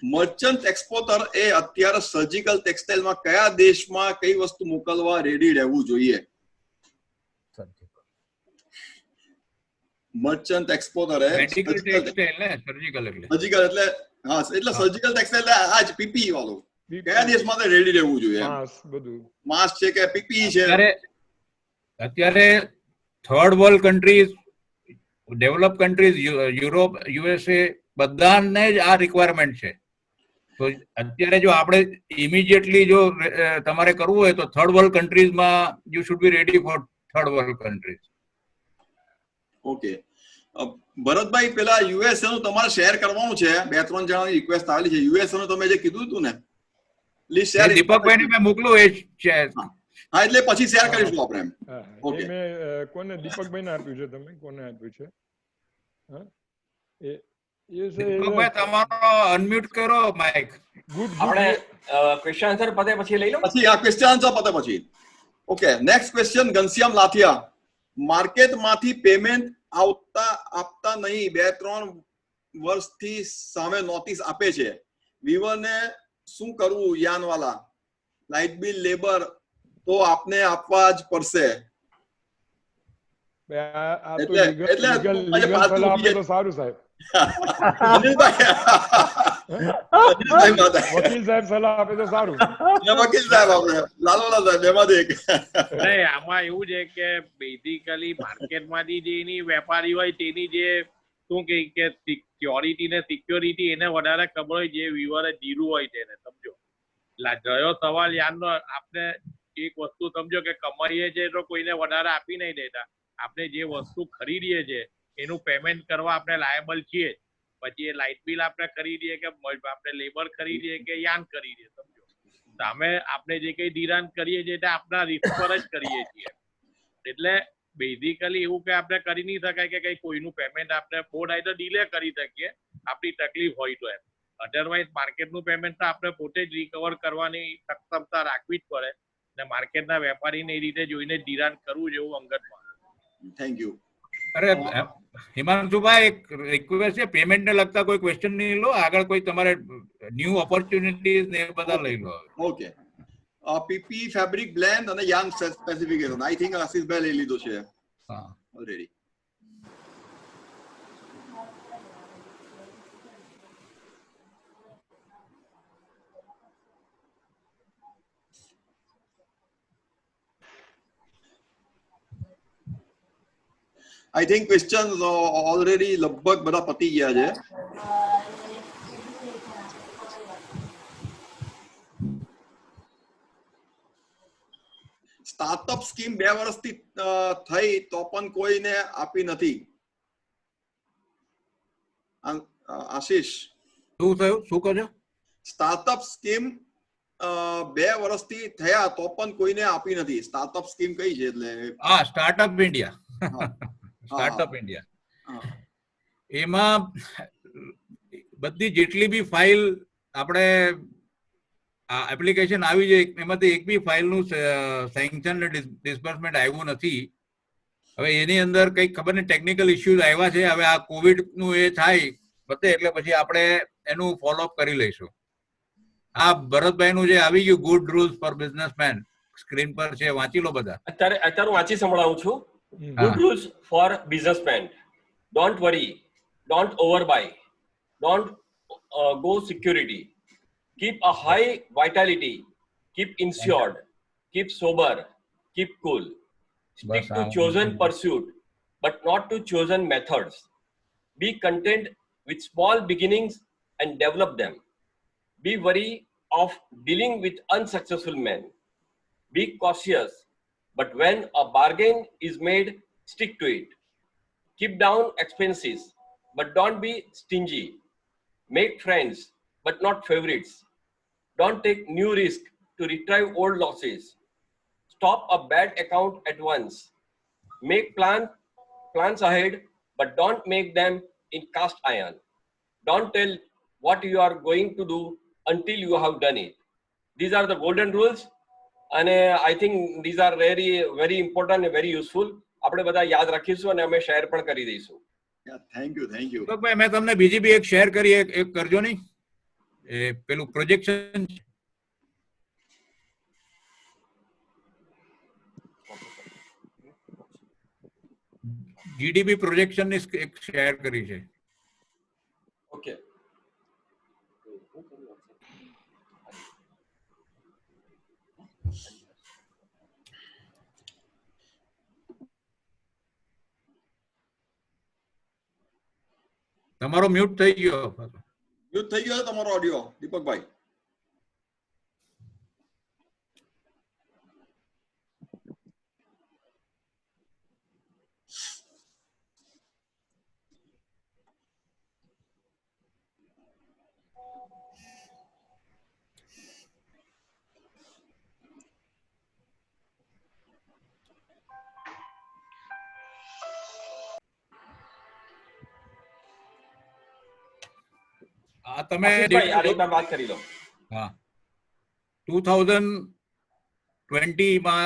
મર્ચન્ટ એક્સપોર્ટર એ અત્યારે સર્જિકલ ટેક્સટાઇલમાં કયા દેશમાં કઈ વસ્તુ મોકલવા રેડી રહેવું જોઈએ? મર્ચન્ટ એક્સપોર્ટર મેડિકલ ટેક્સટાઇલ ને સર્જિકલ એટલે હા, એટલે સર્જિકલ ટેક્સટાઇલ આ જ પીપીઈ વાળું કયા દેશમાં રેડી રહેવું જોઈએ? માસ્ક છે કે પીપીઈ છે? અત્યારે third world countries, develop countries, Europe, USA બધાને જ આ રિક્વાયરમેન્ટ છે. તો અત્યારે જો આપણે ઇમિડિયેટલી જો તમારે કરવું હોય તો થર્ડ વર્લ્ડ કન્ટ્રીઝમાં you should be ready for third world countries. Okay Bharatbhai, પેલા યુએસએ નું તમારે શેર કરવાનું છે. 2-3 જણાની રિક્વેસ્ટ આવેલી છે. યુએસએ નું તમે જે કીધું હતું ને પ્લીઝ શેર. દીપકભાઈને મેં મોકલું એ શેર. હા, એટલે પછી શેર કરીશું આપણે એમ. ઓકે, મેં કોને દીપકભાઈને આપ્યું છે? તમે કોને આપ્યું છે? હા, એ દીપકભાઈ તમારો અનમ્યુટ કરો માઈક. ગુડ. આપણે ક્વેશ્ચન આન્સર પતે પછી લઈ લો. પછી આ ક્વેશ્ચન આન્સર પતે પછી. Okay, next question Ghanshyam Lathiya. માર્કેટમાંથી પેમેન્ટ આપતા નહીં, 2-3 વર્ષથી સામે નોટિસ આપે છે. વિવરને શું કરવું? યાનવાલા, લાઇટ બિલ, લેબર તો આપને આપવા જ પડશે. આ તો એટલે- લીગલ એટલે લીગલ આજે લીગલ પાછું સલાહ આપે ઉભી- તો સારું સાહેબ. અનિલભાઈ અનિલભાઈ માતા વકીલ સાહેબ સલાહ આપે તો સારું. ને વકીલ સાહેબ આપણે લાલવાલા સાહેબ એમાંથી એક નહીં, આમાં એવું છે કે બેઝિકલી માર્કેટમાંથી જે એની વેપારી હોય તેની જે શું કહે કે સિક્યોરિટી ને સિક્યોરિટી એને વધારે ખબર હોય, જે વ્યુઅરે જીરું હોય તેને, સમજો. ગયો સવાલ યાદનો આપણે એક વસ્તુ સમજો કે કમાઈએ છે તો કોઈને વધારે આપી નહીં દેતા. આપણે જે વસ્તુ ખરીદીએ છીએ એનું પેમેન્ટ કરવા આપણે લાયબલ છીએ. પછી એ લાઇટ બિલ આપણે ખરીદીએ કે આપણે લેબર ખરીદીએ કે યાન ખરીદીએ, સમજો. સામે આપણે જે કઈ ધિરાણ કરીએ છીએ તે આપણા રિસ્ક પર જ કરીએ છીએ. એટલે બેઝિકલી એવું કે આપણે કરી નહીં શકાય કે કઈ કોઈનું પેમેન્ટ આપણે બહુ થાય તો ડીલે કરી શકીએ, આપણી તકલીફ હોય તો એમ. અધરવાઇઝ માર્કેટનું પેમેન્ટ તો આપણે પોતે જ રિકવર કરવાની સક્ષમતા રાખવી જ પડે, અને માર્કેટના વેપારીને એ રીતે જોઈને જ ધિરાણ કરવું જેવું અંગતમાં. Thank you. અરે હિમાંશુભાઈ, એક રિક્વેસ્ટ છે, પેમેન્ટ ને લગતા કોઈ ક્વેશ્ચન નહીં લો, આગળ કોઈ તમારે ન્યુ ઓપોર્ચ્યુનિટીઝ ને એ બધા લઈ લો. ઓકે. પીપી ફેબ્રિક બ્લેન્ડ અને યાન સ્પેસિફિકેશન આઈ થિંક આશીષભાઈ લઈ લીધો છે હા. Already. I think question already લગભગ બધા પતી ગયા છે. સ્ટાર્ટઅપ સ્કીમ 2 વર્ષથી થઈ તો પણ કોઈને આપી નથી. આશીષ, શું થયું? શું કહો છો? સ્ટાર્ટઅપ સ્કીમ 2 વર્ષથી થયા તો પણ કોઈને આપી નથી. સ્ટાર્ટઅપ સ્કીમ કઈ છે? એટલે હા, સ્ટાર્ટઅપ ઇન્ડિયા. સ્ટાર્ટઅપ ઇન્ડિયા એમાં બધી જેટલી બી ફાઇલ આપણે એપ્લિકેશન આવી છે એમાંથી એક બી ફાઇલનું સેન્કશન ને ડિસ્બર્સમેન્ટ આવ્યું નથી. હવે એની અંદર કંઈક ખબર ને ટેકનિકલ ઇસ્યુઝ આવ્યા છે. હવે આ કોવિડ નું એ થાય બતે એટલે પછી આપણે એનું ફોલોઅપ કરી લઈશું. આ ભરતભાઈ નું જે આવી ગયું good rules four businessman screen પર છે, વાંચી લો બધા. અત્યારે હું વાંચી સંભળાવું છું. હા. Good rules for businessmen. Don't worry. Don't overbuy. Don't go security. Keep a high vitality. Keep insured. Keep sober. Keep cool. Stick to chosen pursuit, but not to chosen methods. Be content with small beginnings and develop them. Be wary of dealing with unsuccessful men. Be cautious, but when a bargain is made, stick to it. Keep down expenses, but don't be stingy. Make friends, but not favorites. Don't take new risk to retrieve old losses. Stop a bad account at once. Make plans ahead, but don't make them in cast iron. Don't tell what you are going to do until you have done it. These are the golden rules. અને I think these are very important અને very useful. આપણે બધા યાદ રાખીશું અને અમે share પણ કરી દઈશું. Thank you. ભાઈ, મેં તમને બીજી બી એક શેર કરી, એક કરજો નહીં. એ પેલું પ્રોજેક્શન જીડીપી પ્રોજેક્શન ની એક શેર કરી છે. ઓકે. તમારો મ્યુટ થઈ ગયો. મ્યુટ થઈ ગયો તમારો ઓડિયો, દીપકભાઈ. આ તમે આશીષભાઈ, આ એકવાર વાત કરી લો. હા, 2020 માં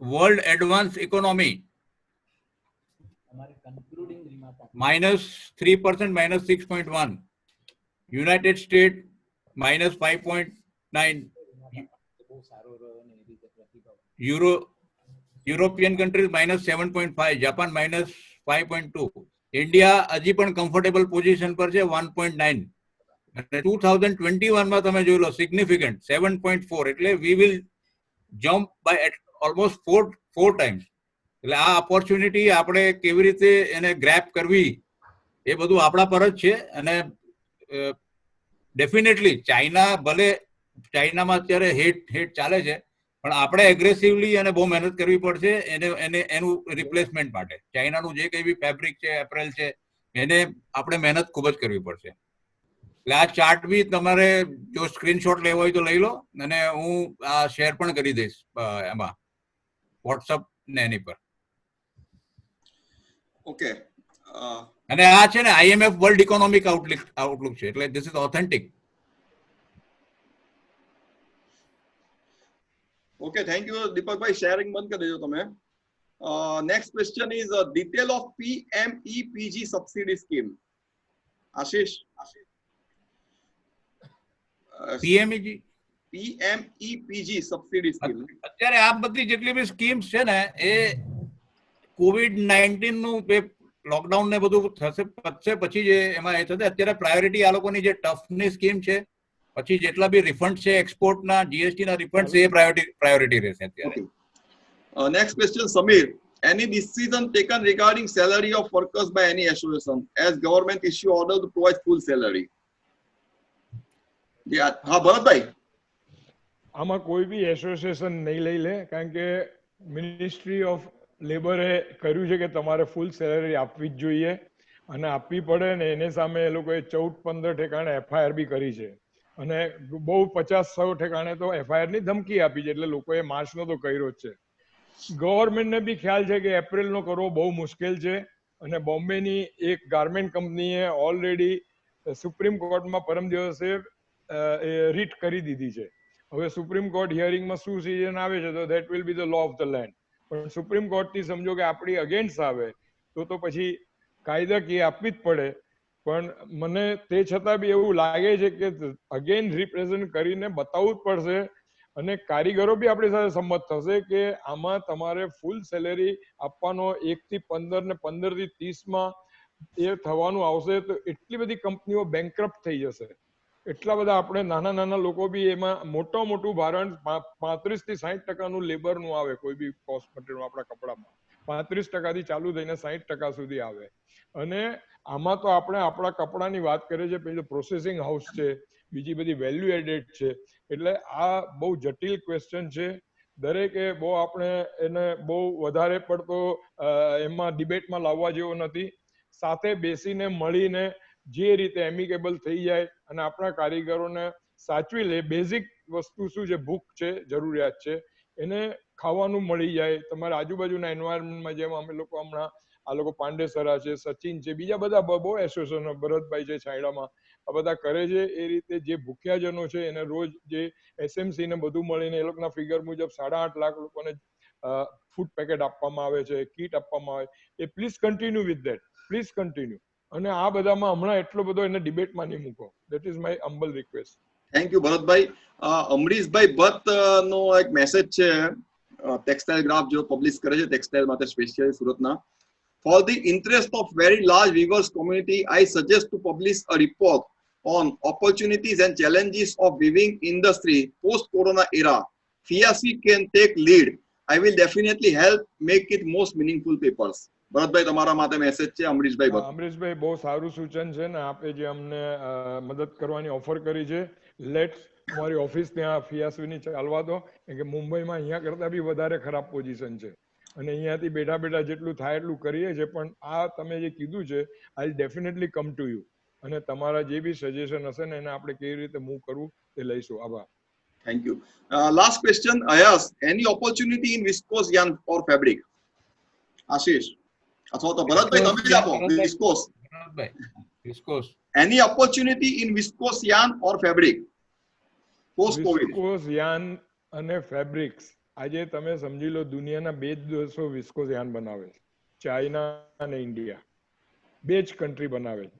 world advance economy -3%, -6.1. United state -5.9. European countries -7.5, Japan -5.2, India હજી પણ કમ્ફર્ટેબલ પોઝિશન પર છે 1.9, અને 2021માં તમે જોઈ લો સિગ્નિફિકન્ટ 7.4, એટલે we will jump by almost four times. એટલે આ ઓપોર્ચ્યુનિટી આપણે કેવી રીતે એને ગ્રેપ કરવી એ બધું આપણા પર જ છે. અને ડેફિનેટલી ચાઇનામાં અત્યારે હેટ ચાલે છે, પણ આપણે એગ્રેસિવલી અને બહુ મહેનત કરવી પડશે એનું રિપ્લેસમેન્ટ માટે. ચાઇનાનું જે કંઈ બી ફેબ્રિક છે, એપરેલ છે, એને આપણે મહેનત ખૂબ જ કરવી પડશે. એટલે આ ચાર્ટ બી તમારે જો સ્ક્રીનશોટ લેવો હોય તો લઈ લો, અને હું આ શેર પણ કરી દઈશ એમાં વોટ્સઅપ ને એની પર. ઓકે. અને આ છે ને IMF વર્લ્ડ ઇકોનોમિક આઉટલુક છે, એટલે this is authentic. Okay, thank you Deepakbhai. Sharing બંધ કરી દેજો તમે. Next question is detail of PMEPG subsidy scheme. Ashish. PMEPG subsidy scheme. અત્યારે આ બધી જેટલી બી સ્કીમ્સ છે ને એ COVID-19 નું લોકડાઉન ને બધું પતશે પછી જે એમાં એ થશે. અત્યારે પ્રાયોરિટી આ લોકોની જે ટફની સ્કીમ છે, પછી જેટલા બી રિફંડ છે એક્સપોર્ટના, GST ના રિફંડ છે, એ પ્રાયોરિટી રહેશે અત્યારે. Next question Samir. Any decision taken regarding salary of workers by any association as government issue order to provide full salary? હા ભરતભાઈ. આમાં કોઈ બી એસોસિએશન નહીં લઈ લે, કારણ કે મિનિસ્ટ્રી ઓફ લેબરે કર્યું છે કે તમારે ફૂલ સેલેરી આપવી જ જોઈએ, અને આપવી પડે ને એને સામે એ લોકોએ 14-15 ઠેકાણે FIR બી કરી છે, અને બહુ 50-100 ઠેકાણે તો FIR ની ધમકી આપી છે. એટલે લોકોએ માર્ચનો તો કર્યો જ છે. ગવર્મેન્ટને બી ખ્યાલ છે કે એપ્રિલનો કરવો બહુ મુશ્કેલ છે, અને બોમ્બેની એક ગાર્મેન્ટ કંપનીએ ઓલરેડી સુપ્રીમ કોર્ટમાં પરમ દિવસે રીટ કરી દીધી છે. હવે સુપ્રીમ કોર્ટ હિયરિંગમાં શું ડિસિઝન આવે છે તો that will be the law of the land. પણ સુપ્રીમ કોર્ટથી સમજો કે આપણી અગેન્સ્ટ આવે તો પછી કાયદાકીય આપવી જ પડે. પણ મને તે છતાં બી એવું લાગે છે કે અગેન રિપ્રેઝન્ટ કરીને બતાવવું જ પડશે, અને કારીગરો બી આપણી સાથે સંમત થશે કે આમાં તમારે ફૂલ સેલેરી આપવાનો 1 થી 15 ને 15 થી 30માં એ થવાનું આવશે તો એટલી બધી કંપનીઓ બેંકરપ્ટ થઈ જશે. એટલા બધા આપણે નાના લોકો બી એમાં મોટું ભારણ 35 થી 60% લેબરનું આવે. કોઈ બી કોસ્ટ મટીરિયલ આપણા કપડામાં 35% ચાલુ થઈને 60% સુધી આવે. અને આમાં તો આપણે આપણા કપડાની વાત કરીએ છીએ, પેલું પ્રોસેસિંગ હાઉસ છે, બીજી બધી વેલ્યુ એડેડ છે. એટલે આ બહુ જટિલ ક્વેશ્ચન છે. દરેકે બહુ આપણે એને બહુ વધારે પડતો એમાં ડિબેટમાં લાવવા જેવો નથી. સાથે બેસીને મળીને જે રીતે એમિકેબલ થઈ જાય અને આપણા કારીગરોને સાચવી લે. બેઝિક વસ્તુ શું છે, ભૂખ છે, જરૂરિયાત છે, એને ખાવાનું મળી જાય. તમારા આજુબાજુના એન્વાયરમેન્ટમાં જેમ અમે લોકો હમણાં આ લોકો પાંડેસરા છે, સચિન છે, બીજા બધા બહુ એસોસિએશન, ભરતભાઈ છે છાયડામાં, આ બધા કરે છે. એ રીતે જે ભૂખ્યાજનો છે એને રોજ જે SMC ને બધું મળીને એ લોકોના ફિગર મુજબ 8.5 લાખ લોકોને ફૂડ પેકેટ આપવામાં આવે છે, કીટ આપવામાં આવે. એ please continue with that, please continue. અને આ બધામાં હમણાં એટલો બધો એને ડિબેટમાં નહીં મૂકો. That is my humble request. Thank you Bharatbhai. Amrishbhai Bhatt નો એક મેસેજ છે, ટેક્સટાઇલ ગ્રાફ જો પબ્લિશ કરે છે ટેક્સટાઇલ માટે સ્પેશિયલી સુરતના. For the interest of very large viewers community, I suggest to publish a report on opportunities and challenges of weaving industry post-corona era. FIAC can take lead. I will definitely help make it most meaningful papers. Bharatbhai તમારા માટે message છે અમરીશભાઈ ભટ્ટ. અમરીશભાઈ બહુ સારું સૂચન છે ને આપે જે અમને મદદ કરવાની ઓફર કરી છે. લેટ્સ તમારી ઓફિસ ત્યાં ફિયાસની ચાલવા દો, કેમ કે મુંબઈમાં અહીંયા કરતા બી વધારે ખરાબ પોઝિશન છે, અને અહીંયાથી બેઠા જેટલું થાય એટલું કરીએ છીએ. પણ આ તમે જે કીધું છે, I definitely come to you, અને તમારા જે બી સજેશન હશે ને એને આપણે કેવી રીતે મૂવ કરવું તે લઈશું. આભાર. Thank you. Last question, Ayaz. Any opportunity in viscose yarn or fabric? Ashish. અથવા તો ભરતભાઈ તમે જ આપો. Viscose. Any opportunity in viscose yarn or fabric? Post COVID. Viscous yarn અને ફેબ્રિક્સ આજે તમે સમજી લો દુનિયાના 2 દેશો વિસ્કોસ યાન બનાવે છે, ચાઇના અને ઇન્ડિયા. 2 જ કન્ટ્રી બનાવે છે,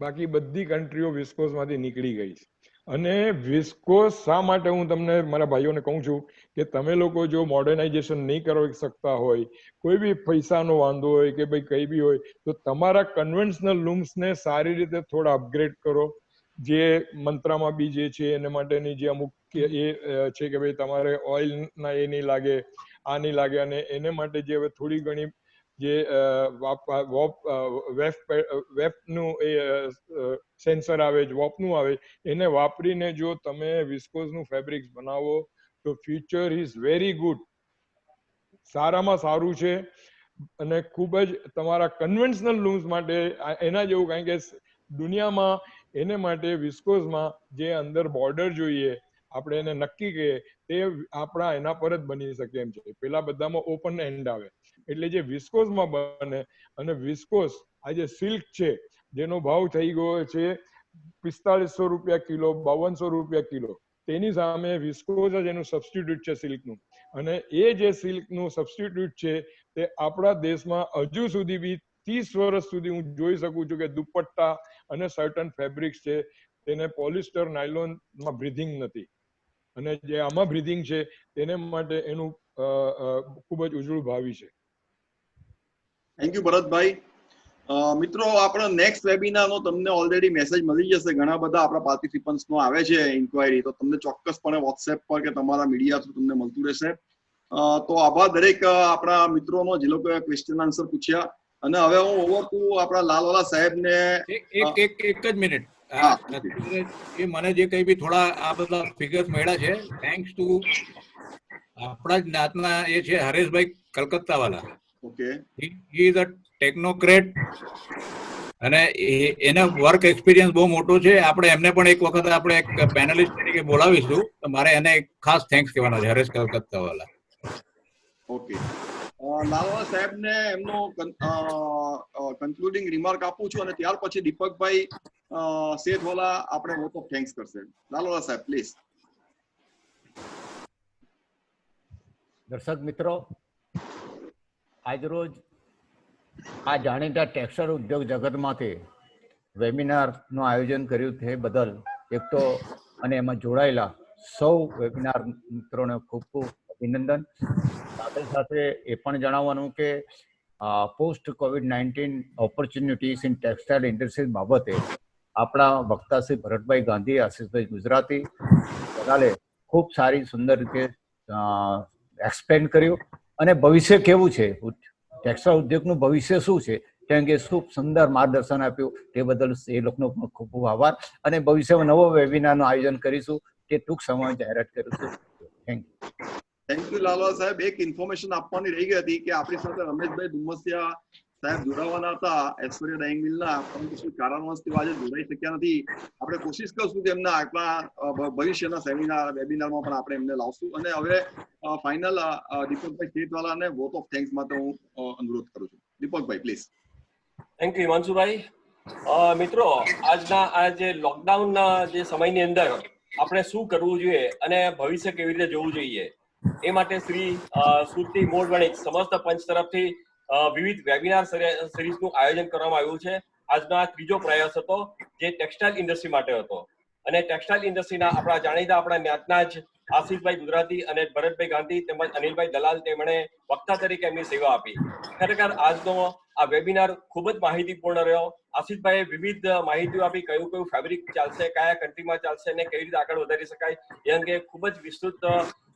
બાકી બધી કન્ટ્રીઓ વિસ્કોસમાંથી નીકળી ગઈ છે. અને વિસ્કોસ શા માટે હું તમને મારા ભાઈઓને કહું છું કે તમે લોકો જો મોડર્નાઇઝેશન નહીં કરી શકતા હોય, કોઈ બી પૈસાનો વાંધો હોય કે ભાઈ કઈ બી હોય, તો તમારા કન્વેન્શનલ લૂમ્સને સારી રીતે થોડા અપગ્રેડ કરો. જે મંત્રામાં બી જે છે એને માટેની જે અમુક છે કે ભાઈ તમારે ઓઇલના એ નહીં લાગે, આ નહીં લાગે, અને એને માટે જે હવે થોડી ઘણી જે વેફનું એ સેન્સર આવે, વોપનું આવે, એને વાપરીને જો તમે વિસ્કોસનું ફેબ્રિક્સ બનાવો તો ફ્યુચર ઇઝ વેરી ગુડ, સારામાં સારું છે. અને ખૂબ જ તમારા કન્વેન્શનલ લૂમ્સ માટે એના જેવું, કારણ કે દુનિયામાં એને માટે વિસ્કોસમાં જે અંદર બોર્ડર જોઈએ આપણે એને નક્કી કહીએ તે આપણા એના પર જ બની શકે એમ છે. પેલા બધામાં ઓપન એન્ડ આવે, એટલે જે વિસ્કોસમાં બને, અને વિસ્કોસ આ જે સિલ્ક છે જેનો ભાવ થઈ ગયો છે 4500 રૂપિયા કિલો, 5200 રૂપિયા કિલો, તેની સામે વિસ્કોસ જ એનું સબસ્ટિટ્યુટ છે સિલ્કનું. અને એ જે સિલ્કનું સબસ્ટિટ્યુટ છે તે આપણા દેશમાં હજુ સુધી બી 30 વર્ષ સુધી હું જોઈ શકું છું કે દુપટ્ટા અને સર્ટન ફેબ્રિક્સ છે તેને પોલિસ્ટર નાયલોનમાં બ્રીધિંગ નથી, અને જે આમાં બ્રીધિંગ છે તેને માટે એનું ખૂબ જ ઉજળું ભાવિ છે. Thank you Bharatbhai. મિત્રો, આપણા નેક્સ્ટ વેબિનારનો તમને ઓલરેડી મેસેજ મળી જશે. ઘણા બધા આપણા પાર્ટિસિપન્ટ્સનો આવે છે ઇન્ક્વાયરી, તો તમને ચોક્કસપણે વોટ્સએપ પર કે તમારા મીડિયા થ્રુ તમને મળતું રહેશે. તો આભાર દરેક આપણા મિત્રોનો જે લોકોએ ક્વેશ્ચન આન્સર પૂછ્યા. અને હવે હું ઓવર ટુ આપણા લાલવાલા સાહેબને એક જ મિનિટ, એ મને જે કઈ બી થોડા આ બધા ફિગર્સ મળ્યા છે, થેન્ક્સ ટુ આપણા જ જ્ઞાતના એ છે હરેશભાઈ કલકત્તા વાળા. Okay, he is a technocrat અને એના વર્ક એક્સપિરિયન્સ બહુ મોટો છે. આપણે એમને પણ એક વખત આપણે એક પેનલિસ્ટ તરીકે બોલાવીશું, તો મારે એને ખાસ થેન્ક્સ કહેવાના છે, હરેશ કલકત્તા વાળા. ઓકે. લાલવાલા સાહેબને એમનો કન્ક્લુડિંગ રિમાર્ક આપું છું, અને ત્યાર પછી દીપકભાઈ શેઠવાલા આપણે વોટ ઓફ થેન્ક્સ કરશે. લાલવાલા સાહેબ, પ્લીઝ. દર્શક મિત્રો, આજરોજ આ જાણીતા ટેક્સટાઇલ ઉદ્યોગ જગતમાંથી વેબિનારનું આયોજન કર્યું તે બદલ એક તો અને એમાં જોડાયેલા સૌ વેબિનાર મિત્રોને ખૂબ ખૂબ અભિનંદન. સાથે સાથે એ પણ જણાવવાનું કે post COVID-19 opportunities in textile industries બાબતે આપણા વક્તા શ્રી ભરતભાઈ ગાંધી, આશીષભાઈ ગુજરાતી બધાએ ખૂબ સારી સુંદર રીતે એક્સપ્લેન કર્યું. અને ભવિષ્ય કેવું છે, ટેક્સટાઇલ ઉદ્યોગનું ભવિષ્ય શું છે, કેમ કે ખૂબ સુંદર માર્ગદર્શન આપ્યું, તે બદલ એ લોકોનો ખૂબ ખૂબ આભાર. અને ભવિષ્યમાં નવો વેબિનારનું આયોજન કરીશું, તે ટૂંક સમયમાં જાહેરાત કરીશું. Thank you. થેન્ક યુ લાલવાલા સાહેબ. એક ઇન્ફોર્મેશન આપવાની રહી ગઈ હતી કે આપણી સાથે રમેશભાઈ ડુમસિયા સાહેબ જોડાવાના હતા ઐશ્વર્યા ડાઇંગ મિલના, પરંતુ શું કારણવશથી આજે જોડાઈ શક્યા નથી. આપણે કોશિશ કરશું કે એમના આપણા ભવિષ્યના વેબિનારમાં પણ આપણે એમને લાવશું. અને હવે ફાઇનલ દીપકભાઈ શેઠવાલાને વોટ ઓફ થેન્ક્સ માટે હું અનુરોધ કરું છું. Deepakbhai, please. Thank you Himanshubhai. મિત્રો, આજના આ જે લોકડાઉનના જે સમયની અંદર આપણે શું કરવું જોઈએ અને ભવિષ્ય કેવી રીતે જોવું જોઈએ, એ માટે શ્રી સુરતી મોડ વણિક સમસ્ત પંચ તરફથી વિવિધ વેબિનાર સિરીઝનું આયોજન કરવામાં આવ્યું છે. આજનો આ ત્રીજો પ્રયાસ હતો જે ટેક્સટાઇલ ઇન્ડસ્ટ્રી માટે હતો. અને ટેક્સટાઇલ ઇન્ડસ્ટ્રીના આપણા જાણીતા આપણા જ્ઞાતના જ આશીષભાઈ ગુજરાતી અને ભરતભાઈ ગાંધી તેમજ અનિલભાઈ દલાલ તેમણે વક્તા તરીકે એમની સેવા આપી. ખરેખર આજનો આ વેબિનાર ખૂબ જ માહિતીપૂર્ણ રહ્યો. આશીષભાઈએ વિવિધ માહિતીઓ આપી, કયું કયું ફેબ્રિક ચાલશે, કયા કન્ટ્રીમાં ચાલશે અને કેવી રીતે આગળ વધારી શકાય એ અંગે ખૂબ જ વિસ્તૃત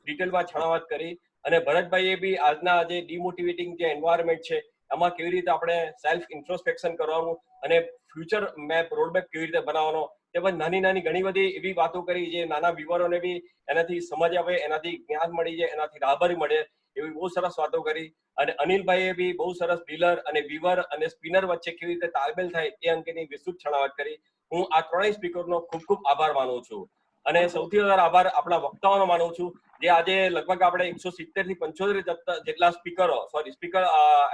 ડિટેલમાં છણાવટ કરી. અને ભરતભાઈએ બી આજના જે ડિમોટિવેટિંગ જે એન્વાયરમેન્ટ છે એમાં કેવી રીતે આપણે સેલ્ફ ઇન્ટ્રોસ્પેક્શન કરવાનું અને ફ્યુચર મેપ રોડમેપ કેવી રીતે બનાવવાનો, તેમજ નાની નાની ઘણી બધી એવી વાતો કરી જે નાના વ્યુઅરોને બી એનાથી સમજ આવે, એનાથી જ્ઞાન મળી જાય, એનાથી રાહબરી મળે, એવી બહુ સરસ વાતો કરી. અને અનિલભાઈએ બી બહુ સરસ ડીલર અને વીવર અને સ્પિનર વચ્ચે કેવી રીતે તાલમેલ થાય એ અંગેની વિસ્તૃત છણાવટ કરી. હું આ ત્રણેય સ્પીકરનો ખૂબ ખૂબ આભાર માનું છું. અને સૌથી વધારે આભાર આપણા વક્તાઓનો માનું છું, જે આજે લગભગ આપણે 170 થી 75 જેટલા સ્પીકર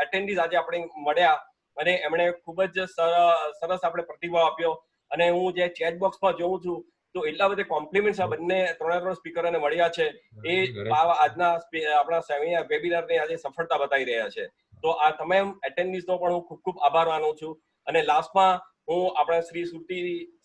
એટેન્ડીઝ આજે આપણે મળ્યા, અને એમણે ખૂબ જ સરસ આપણે પ્રતિભાવ આપ્યો. અને હું જે ચેટ બોક્સમાં જોઉં છું તો એટલા બધા કોમ્પ્લિમેન્ટ્સ આ બંને ત્રણ સ્પીકરોને મળ્યા છે, એ આજના આપણા વેબિનારની આજે સફળતા બતાવી રહ્યા છે. તો આ તમામ એટેન્ડીઝનો પણ હું ખૂબ ખૂબ આભાર માનું છું. અને લાસ્ટમાં હું આપણા શ્રી સુરતી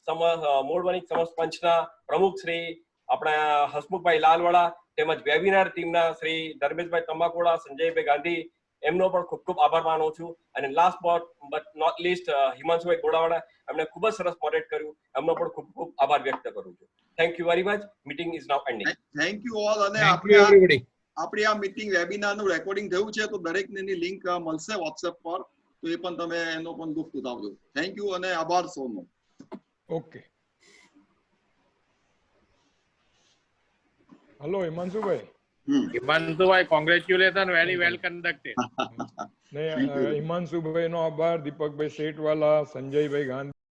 મૂળ વણિક સમસ્ત પંચના પ્રમુખ શ્રી આપણા હસમુખભાઈ લાલવાડા તેમજ વેબિનાર ટીમના શ્રી ધર્મેશભાઈ તંબાકોડા, સંજયભાઈ ગાંધી, એમનો પણ ખૂબ ખૂબ આભાર માનું છું. અને લાસ્ટ બટ નોટ લીસ્ટ હિમાંશુભાઈ ગોડાવાડા, એમણે ખૂબ જ સરસ મોડરેટ કર્યું, એમનો પણ ખૂબ ખૂબ આભાર વ્યક્ત કરું છું. Thank you very much. Meeting is now ending. Thank you all. અને Thank you everybody. આપણી આ મીટિંગ વેબિનારનું રેકોર્ડિંગ થયું છે, તો દરેકને એની લિંક મળશે વોટ્સએપ પર, તો એ પણ તમે એનો પણ દુઃખ ઉઠાવજો. થેન્ક યુ અને આભાર સૌનો. ઓકે. હલો હિમાંશુભાઈ. હિમાંશુભાઈ, કોંગ્રેચ્યુલેશન, વેરી વેલ કન્ડક્ટેડ. ને હિમાંશુભાઈ નો આભાર, દીપકભાઈ શેઠવાલા, સંજયભાઈ ગાંધી